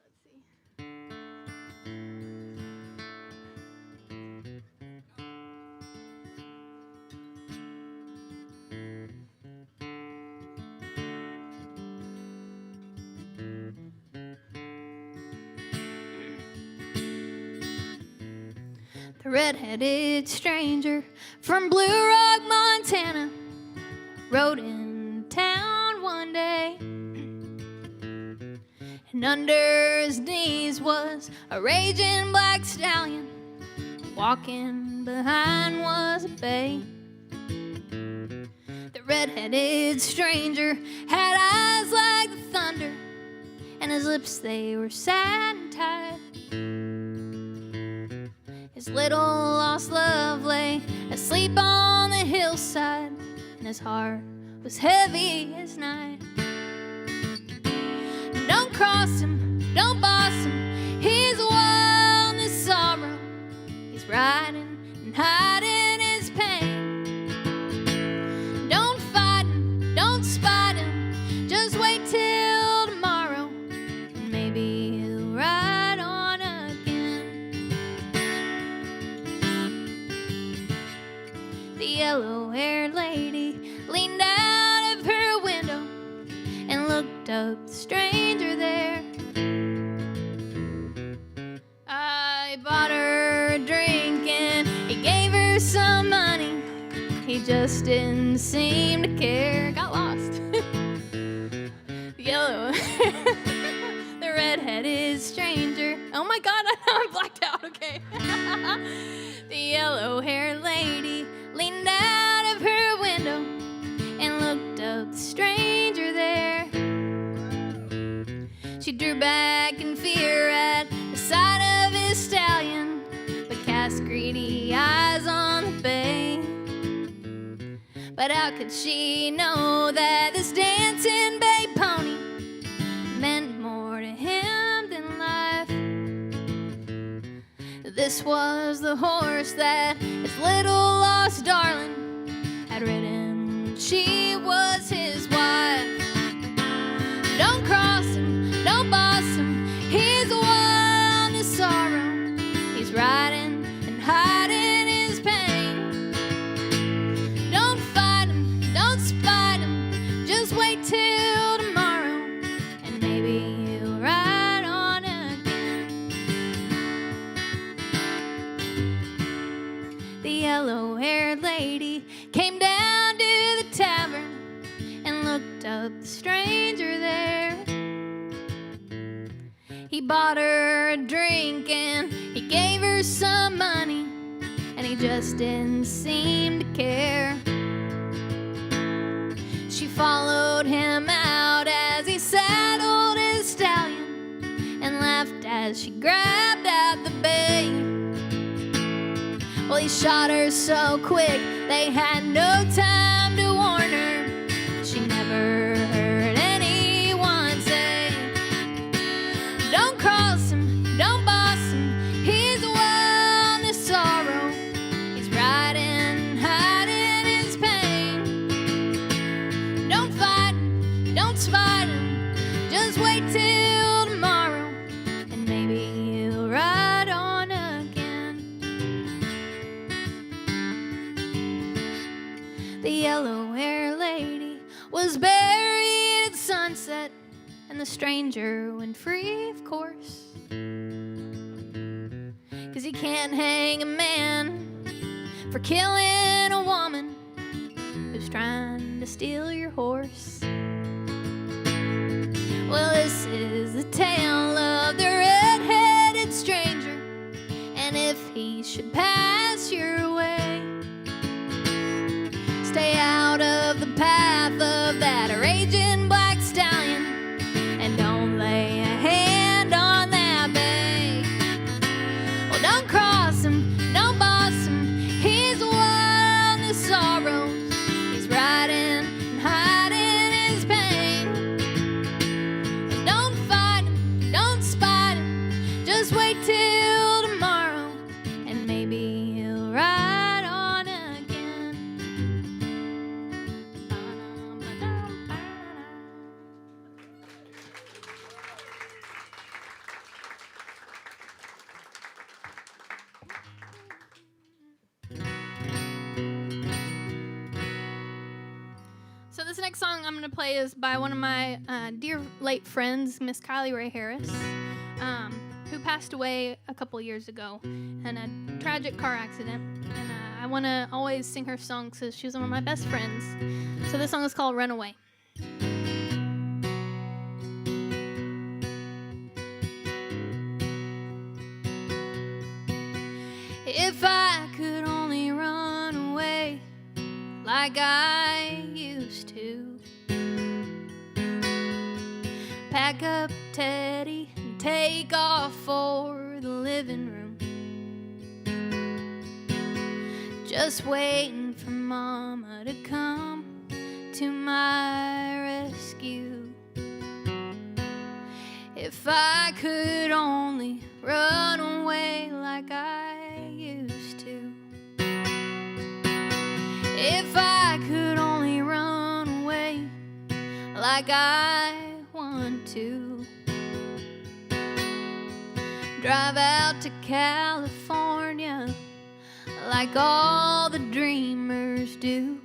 Let's see. The red-headed stranger from Blue Rock, Montana, rode in town one day, and under his knees was a raging black stallion. Walking behind was a bay. The red-headed stranger had eyes like the thunder, and his lips, they were sad and tight. His little lost love lay asleep on the hillside, and his heart was heavy as night. Don't cross him, don't boss him, he's wild in his sorrow. He's riding and hiding his pain. Don't fight him, don't spite him, just wait till tomorrow, and maybe he'll ride on again. The yellow-haired lady leaned out of her window and looked up the stranger there. I bought her a drink and he gave her some money. He just didn't seem to care. Got lost. The yellow, the red-headed stranger. Oh my God, I'm blacked out. Okay. The yellow-haired lady leaned out of her window and looked up the stranger there. She drew back in fear at the sight of his stallion, but cast greedy eyes on the bay. But how could she know that this dancing bay pony meant more to him than life? This was the horse that his little lost darling had ridden when she was his wife. Don't cross him, don't boss him, he's wild in sorrow. He's riding and hiding his pain. Don't fight him, don't spite him, just wait till tomorrow, and maybe he'll ride on again. The yellow-haired lady came down to the tavern and looked up the stranger there. He bought her a drink and he gave her some money, and he just didn't seem to care. She followed him out as he saddled his stallion and laughed as she grabbed at the bay. Well, he shot her so quick they had no time to warn her. She never heard anyone say, don't cross him, don't boss him, he's wild in his sorrow. He's riding, hiding his pain. Don't fight him, don't spite him, just wait till tomorrow, and maybe was buried at sunset, and the stranger went free, of course. 'Cause you can't hang a man for killing a woman who's trying to steal your horse. Well, this is the tale of the red-headed stranger, and if he should pass your way, stay out of the path of that raging black stallion, and don't lay a hand on that bay. Well, don't cross him, don't boss him, he's wild in sorrows, he's riding and hiding his pain. And don't fight him, don't spite him, just wait till tomorrow, and maybe he'll ride on again. So this next song I'm going to play is by one of my dear late friends, Miss Kylie Ray Harris, who passed away a couple years ago in a tragic car accident. And I want to always sing her song because she was one of my best friends. So this song is called Runaway. If I could only run away like I used to, pack up Teddy and take off for the living room, just waiting for Mama to come to my rescue. If I could only run away like I used to, if I could only run away like I want to, drive out to California like all the dreamers do,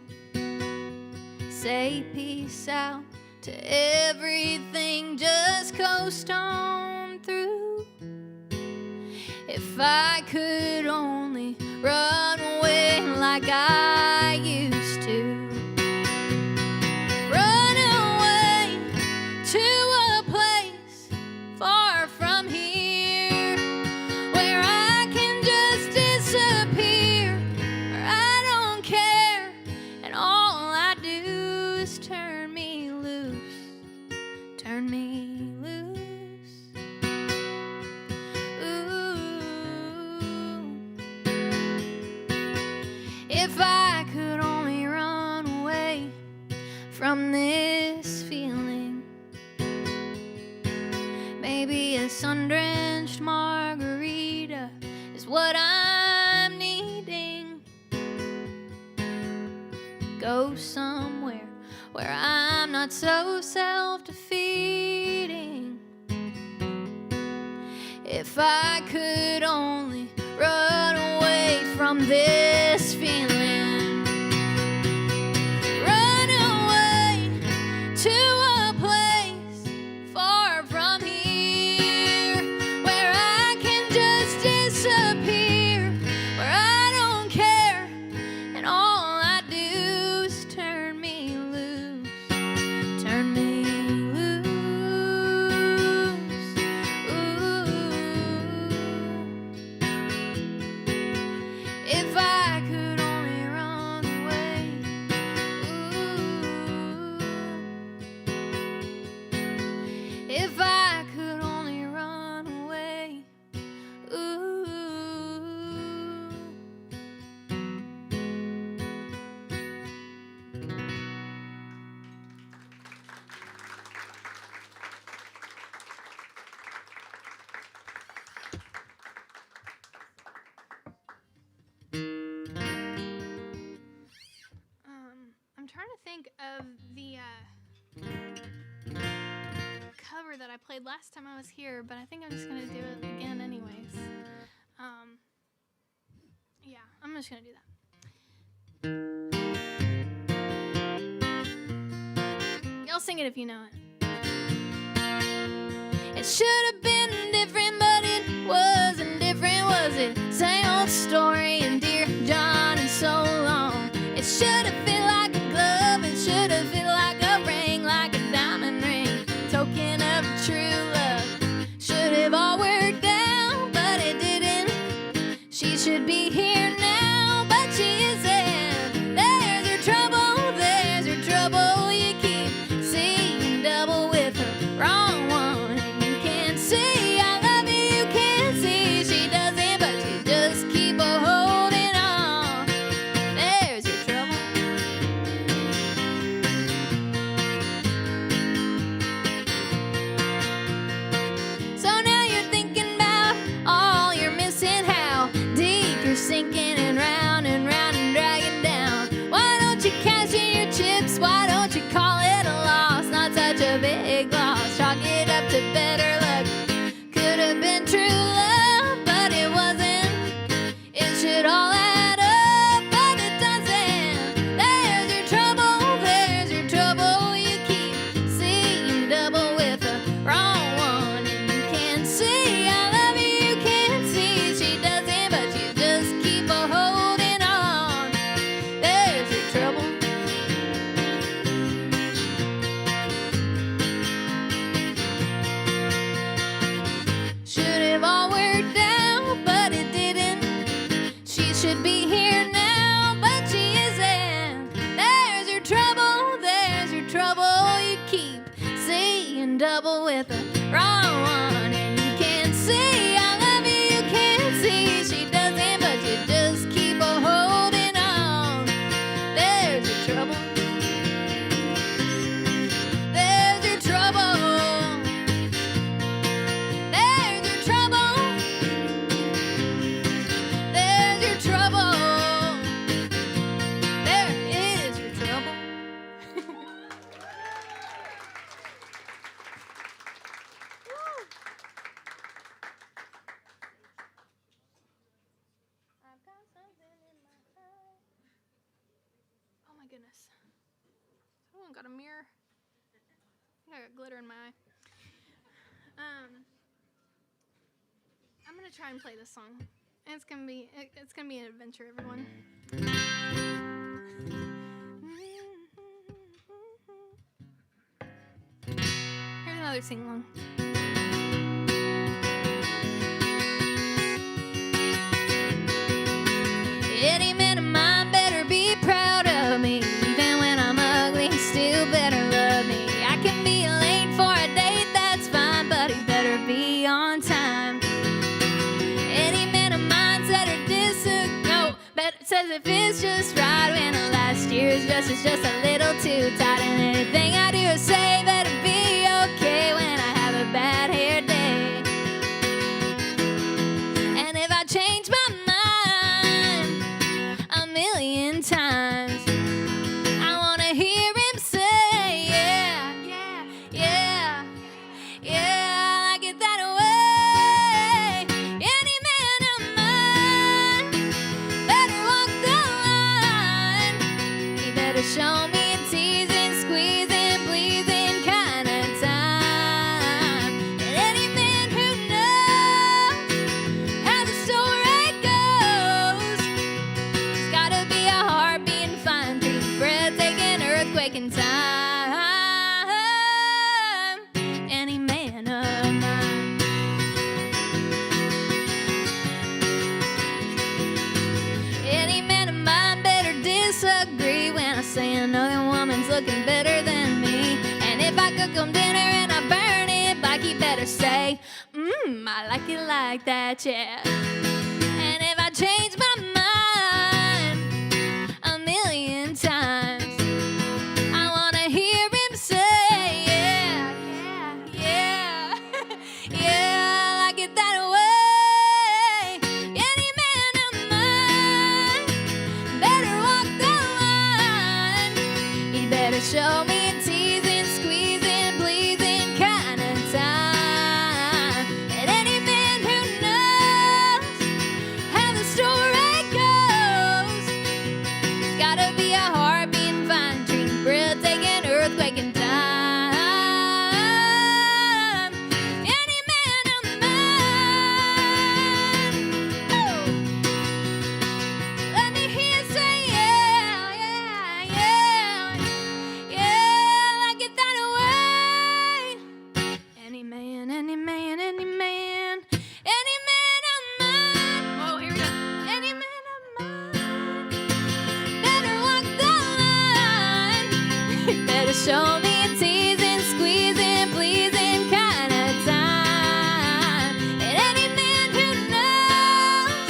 say peace out to everything, just coast on through. If I could only run away like I used to, run away to a place far from here, where I can just disappear, where I don't care, and all I do is turn me loose, turn me loose. Ooh. If I could only run away from this feeling, maybe a sun-drenched margarita is what I'm needing. Go somewhere where I'm not so self-defeating. If I could only run away from this feeling, run away to a place far from here, where I can just disappear, where I don't care, and all I do is turn me loose, turn me loose. Ooh. If I could only run away. Ooh. If I could only run away. Ooh. I'm trying to think of the cover that I played last time I was here, but I think I'm just gonna do it again anyways. Yeah, I'm just gonna do that. Y'all sing it if you know it. It should have been different, but it wasn't different, was it? Same old story, and dear John, and so long. It should have fit like a glove, it should have fit like a ring, like a diamond ring, token of true love. Should have all worked out, but it didn't. She should be here now, but she isn't. There's your trouble, there's your trouble. You keep seeing double with her wrong one. And you can't see I love you, you can't see she doesn't, but you just keep a holding on. There's your trouble. So now you're thinking about all you're missing, how deep you're sinking and round and dragging down. Why don't you cash in your chips? Why don't you call it a loss? Not such a big loss. Chalk it up to better luck. Could have been true love, but it wasn't. It should all add up, but it doesn't. There's your trouble, there's your trouble. You keep seeing double with the wrong one. And you can't see I love you, you can't see she doesn't, but you just keep a holding on. There's your trouble. Should have all worked out, but it didn't. She should be here now, but she isn't. There's your trouble, there's your trouble. You keep seeing double with the wrong one. And you can't see I love you, you can't see she doesn't, but you just keep a holding on. There's your trouble. There's your trouble. There's your trouble. There's your trouble. There is your trouble. I've got something in my eye. Oh my goodness. Someone got a mirror. I think I got glitter in my eye. I'm gonna try and play this song. It's gonna be an adventure, everyone. Here's another sing-along. Any man of mine better be proud of me. Even when I'm ugly, he still better love me. I can be late for a date, that's fine, but he better be on time. Any man of mine said or but it says if it's just right when last year's dress is just a little too tight. And anything I do or say better be okay when I have a bad hair day. And if I change my mind a million times, I wanna hear him say, yeah, yeah, yeah, yeah, I like it that way. Any man of mine better walk the line. He better show me a teasing, squeezing, pleasing kind of time. And any man who knows how the story goes, it's gotta be a heart beating fine, treating, breathtaking, earthquaking time. Any man of mine. Any man of mine better disagree when I say another woman's looking better than me. And if I cook him dinner and I burn it back, he better say, I like it like that, yeah. And if I change my mind a million times, I wanna hear him say, yeah, yeah, yeah, yeah, I like it that way. Any man of mine better walk the line. He better show me a teasing, squeezing, pleasing kind of time. And any man who knows show me a teasing, squeezing, pleasing kind of time. And any man who knows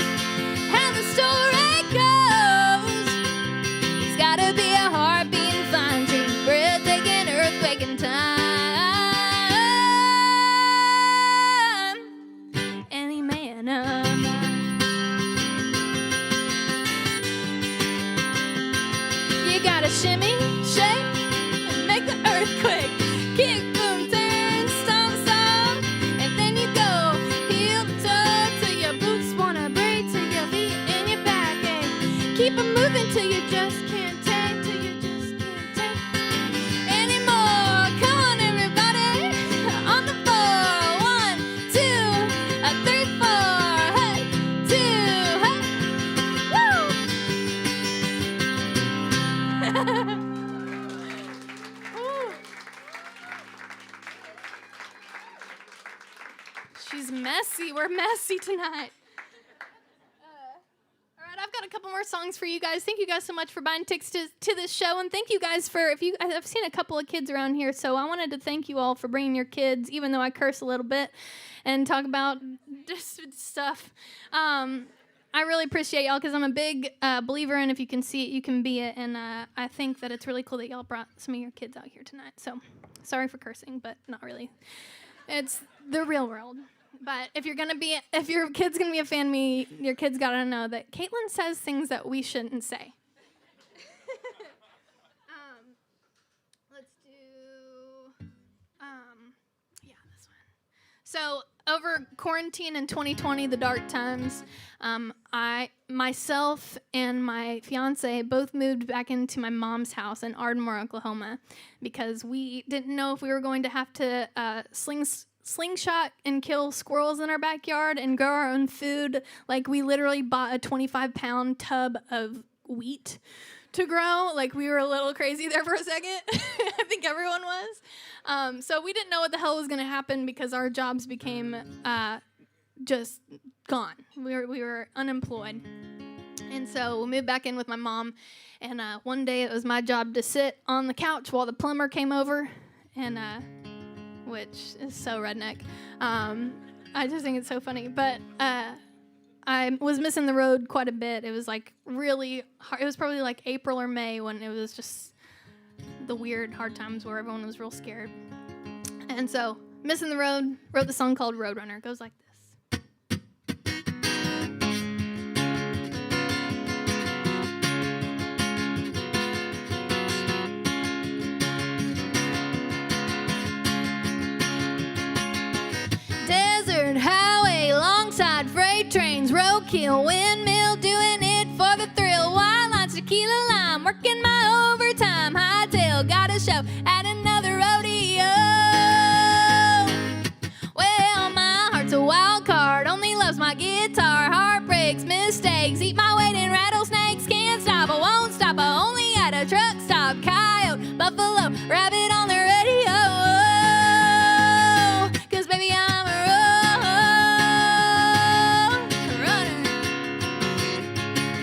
how the story goes, he's gotta be a heartbeating, flying dream, breathtaking, earthquaking time. Any man of you gotta shimmy, shake, and make the earthquake. Kick, boom, turn, stomp, stomp. And then you go heel to toe till your boots wanna break, till your feet and your back ache. Keep 'em moving till you just can't take, till you just can't take anymore. Come on, everybody, on the floor. 1, 2, 3, 4. Hey, 2, hey, woo! Ooh. She's messy. We're messy tonight. All right, I've got a couple more songs for you guys. Thank you guys so much for buying tickets to this show, and thank you guys for I've seen a couple of kids around here, so I wanted to thank you all for bringing your kids, even though I curse a little bit and talk about just stuff. I really appreciate y'all because I'm a big believer in if you can see it, you can be it, and I think that it's really cool that y'all brought some of your kids out here tonight. So, sorry for cursing, but not really. It's the real world. But if your kid's gonna be a fan of me, your kid's gotta know that Kaitlin says things that we shouldn't say. Let's do, this one. So over quarantine in 2020, the dark times, myself and my fiance both moved back into my mom's house in Ardmore, Oklahoma, because we didn't know if we were going to have to slingshot and kill squirrels in our backyard and grow our own food. Like, we literally bought a 25-pound tub of wheat to grow. Like, we were a little crazy there for a second. I think everyone was. So we didn't know what the hell was going to happen because our jobs became just gone. We were unemployed. And so we moved back in with my mom. And one day it was my job to sit on the couch while the plumber came over, and which is so redneck. I just think it's so funny. But I was missing the road quite a bit. It was like really hard. It was probably like April or May when it was just the weird hard times where everyone was real scared. And so, missing the road, wrote the song called Roadrunner. It goes like this. Desert highway, longside freight trains, roadkill, windmill, doing it for the thrill. Wine lines, tequila lime, working my overtime. Hightail, got a show at another rodeo. Well, my heart's a wild card, only loves my guitar. Heartbreaks, mistakes, eat my weight in rattlesnakes. Can't stop, I won't stop, I only at a truck stop. Coyote, buffalo, rabbit on the radio. Cause baby, I'm a roadrunner.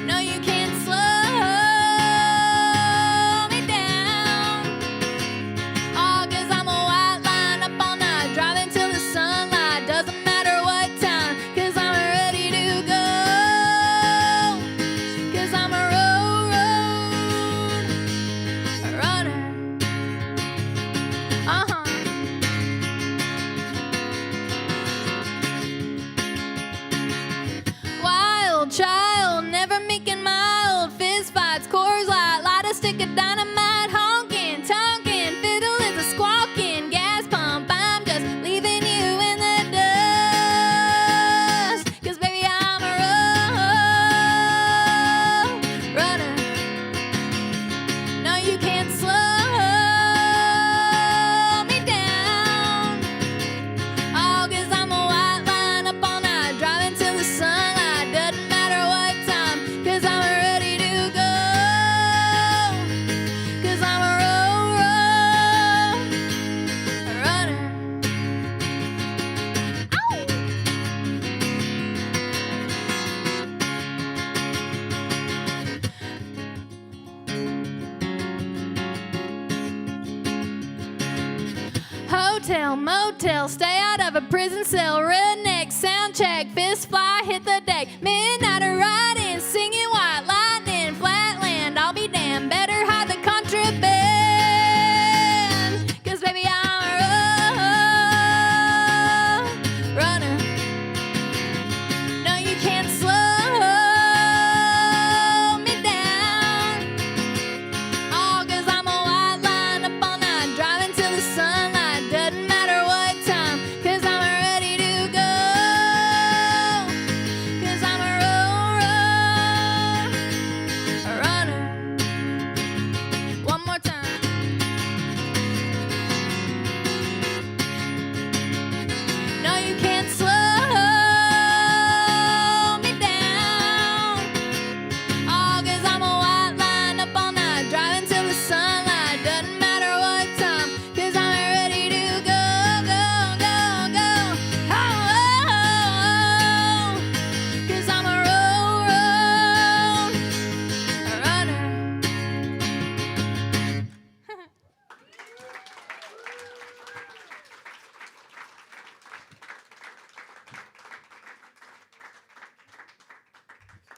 No, you can't slow me down. Oh, cause I'm a white line up all night, driving till the sunlight. Doesn't matter what time, cause I'm ready to go. Cause I'm a road runner. hotel, motel, stay out of a prison cell, redneck, sound check, fist fly, hit the deck, midnight riding, singing white lightning, flatland, I'll be damned, better hide the contraband, 'cause baby I'm a runner, no you can't slow me down, all 'cause I'm a white line up all night, driving till the sunlight, doesn't matter what time, 'cause I'm ready to go, 'cause I'm a runner. One more time. No, you can't slow me down, all 'cause I'm a white line up all night, driving till the sunlight, doesn't matter what time, 'cause I'm ready to go, go, go, go. Oh, oh, oh, 'cause I'm a runner.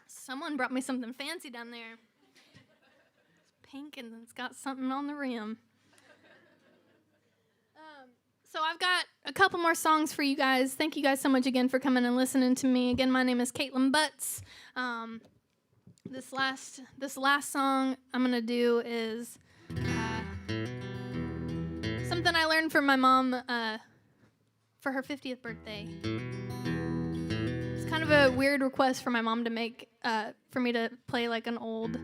Someone brought me something fancy down there. It's pink and it's got something on the rim. So I've got a couple more songs for you guys. Thank you guys so much again for coming and listening to me. Again, my name is KaitlinButts. This last song I'm gonna do is something I learned from my mom for her 50th birthday. It's kind of a weird request for my mom to make, for me to play like an old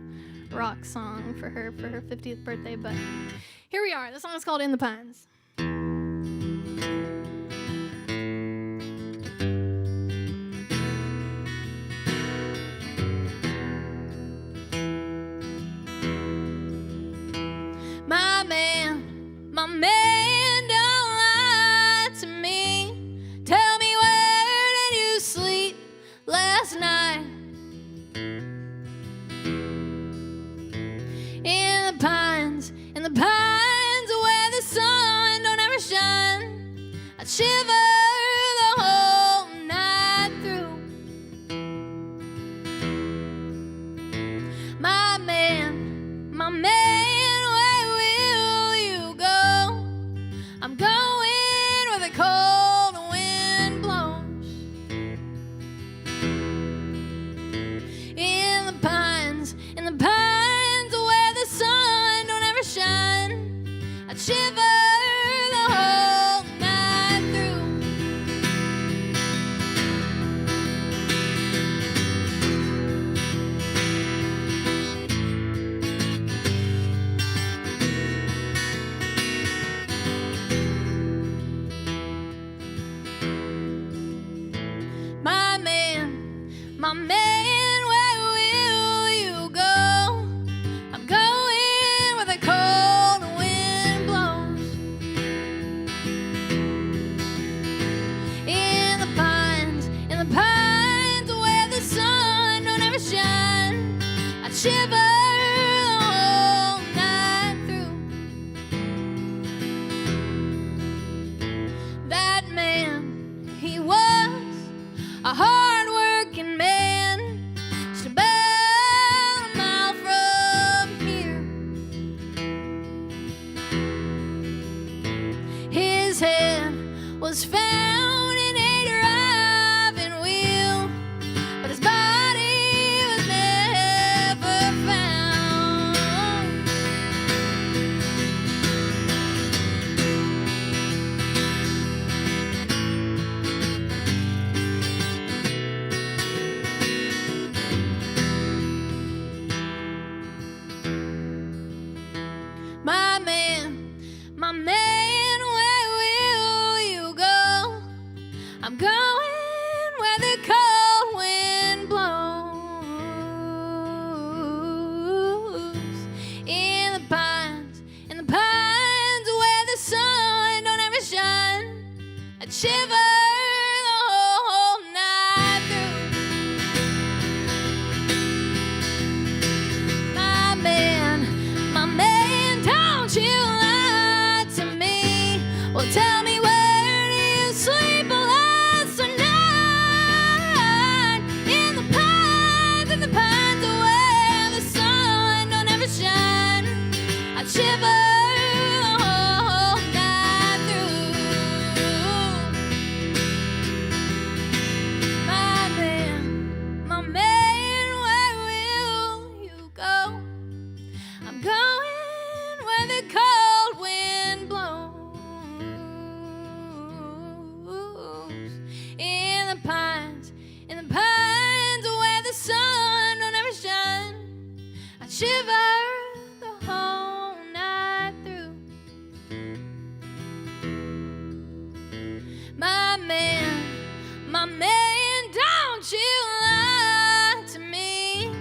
rock song for her 50th birthday, but here we are. The song is called In the Pines. My man don't lie to me. Tell me, where did you sleep last night? In the pines where the sun don't ever shine. I'd shiver the whole night through. My man, where will you go? I'm going where the cold wind blows. In the pines where the sun don't ever shine. I'd shiver the whole night through. My man, where will you go? I'm going where the cold wind blows. In the pines where the sun don't ever shine. I'd shiver the whole night through. That man, he was a hard-working man. shiver the whole night through. My man, don't you lie to me.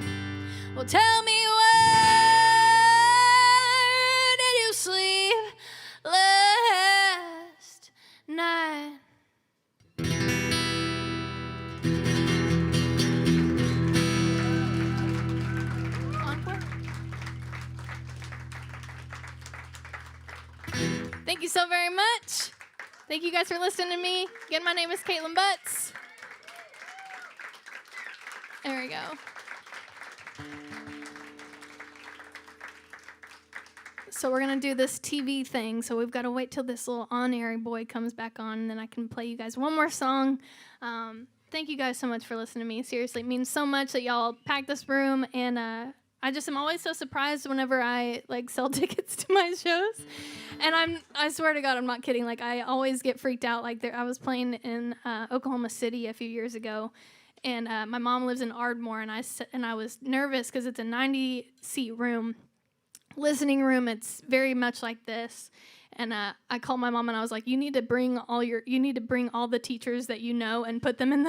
Well, tell me where did you sleep last night? Thank you so very much. Thank you guys for listening to me. Again, my name is KaitlinButts. There we go. So we're going to do this TV thing. So we've got to wait till this little on-air boy comes back on, and then I can play you guys one more song. Thank you guys so much for listening to me. Seriously, it means so much that y'all packed this room, and I just am always so surprised whenever I sell tickets to my shows. And I swear to God, I'm not kidding. I always get freaked out. I was playing in Oklahoma City a few years ago, and my mom lives in Ardmore, and I was nervous because it's a 90-seat room, listening room. It's very much like this. And I called my mom and I was like, you need to bring all the teachers that you know and put them in those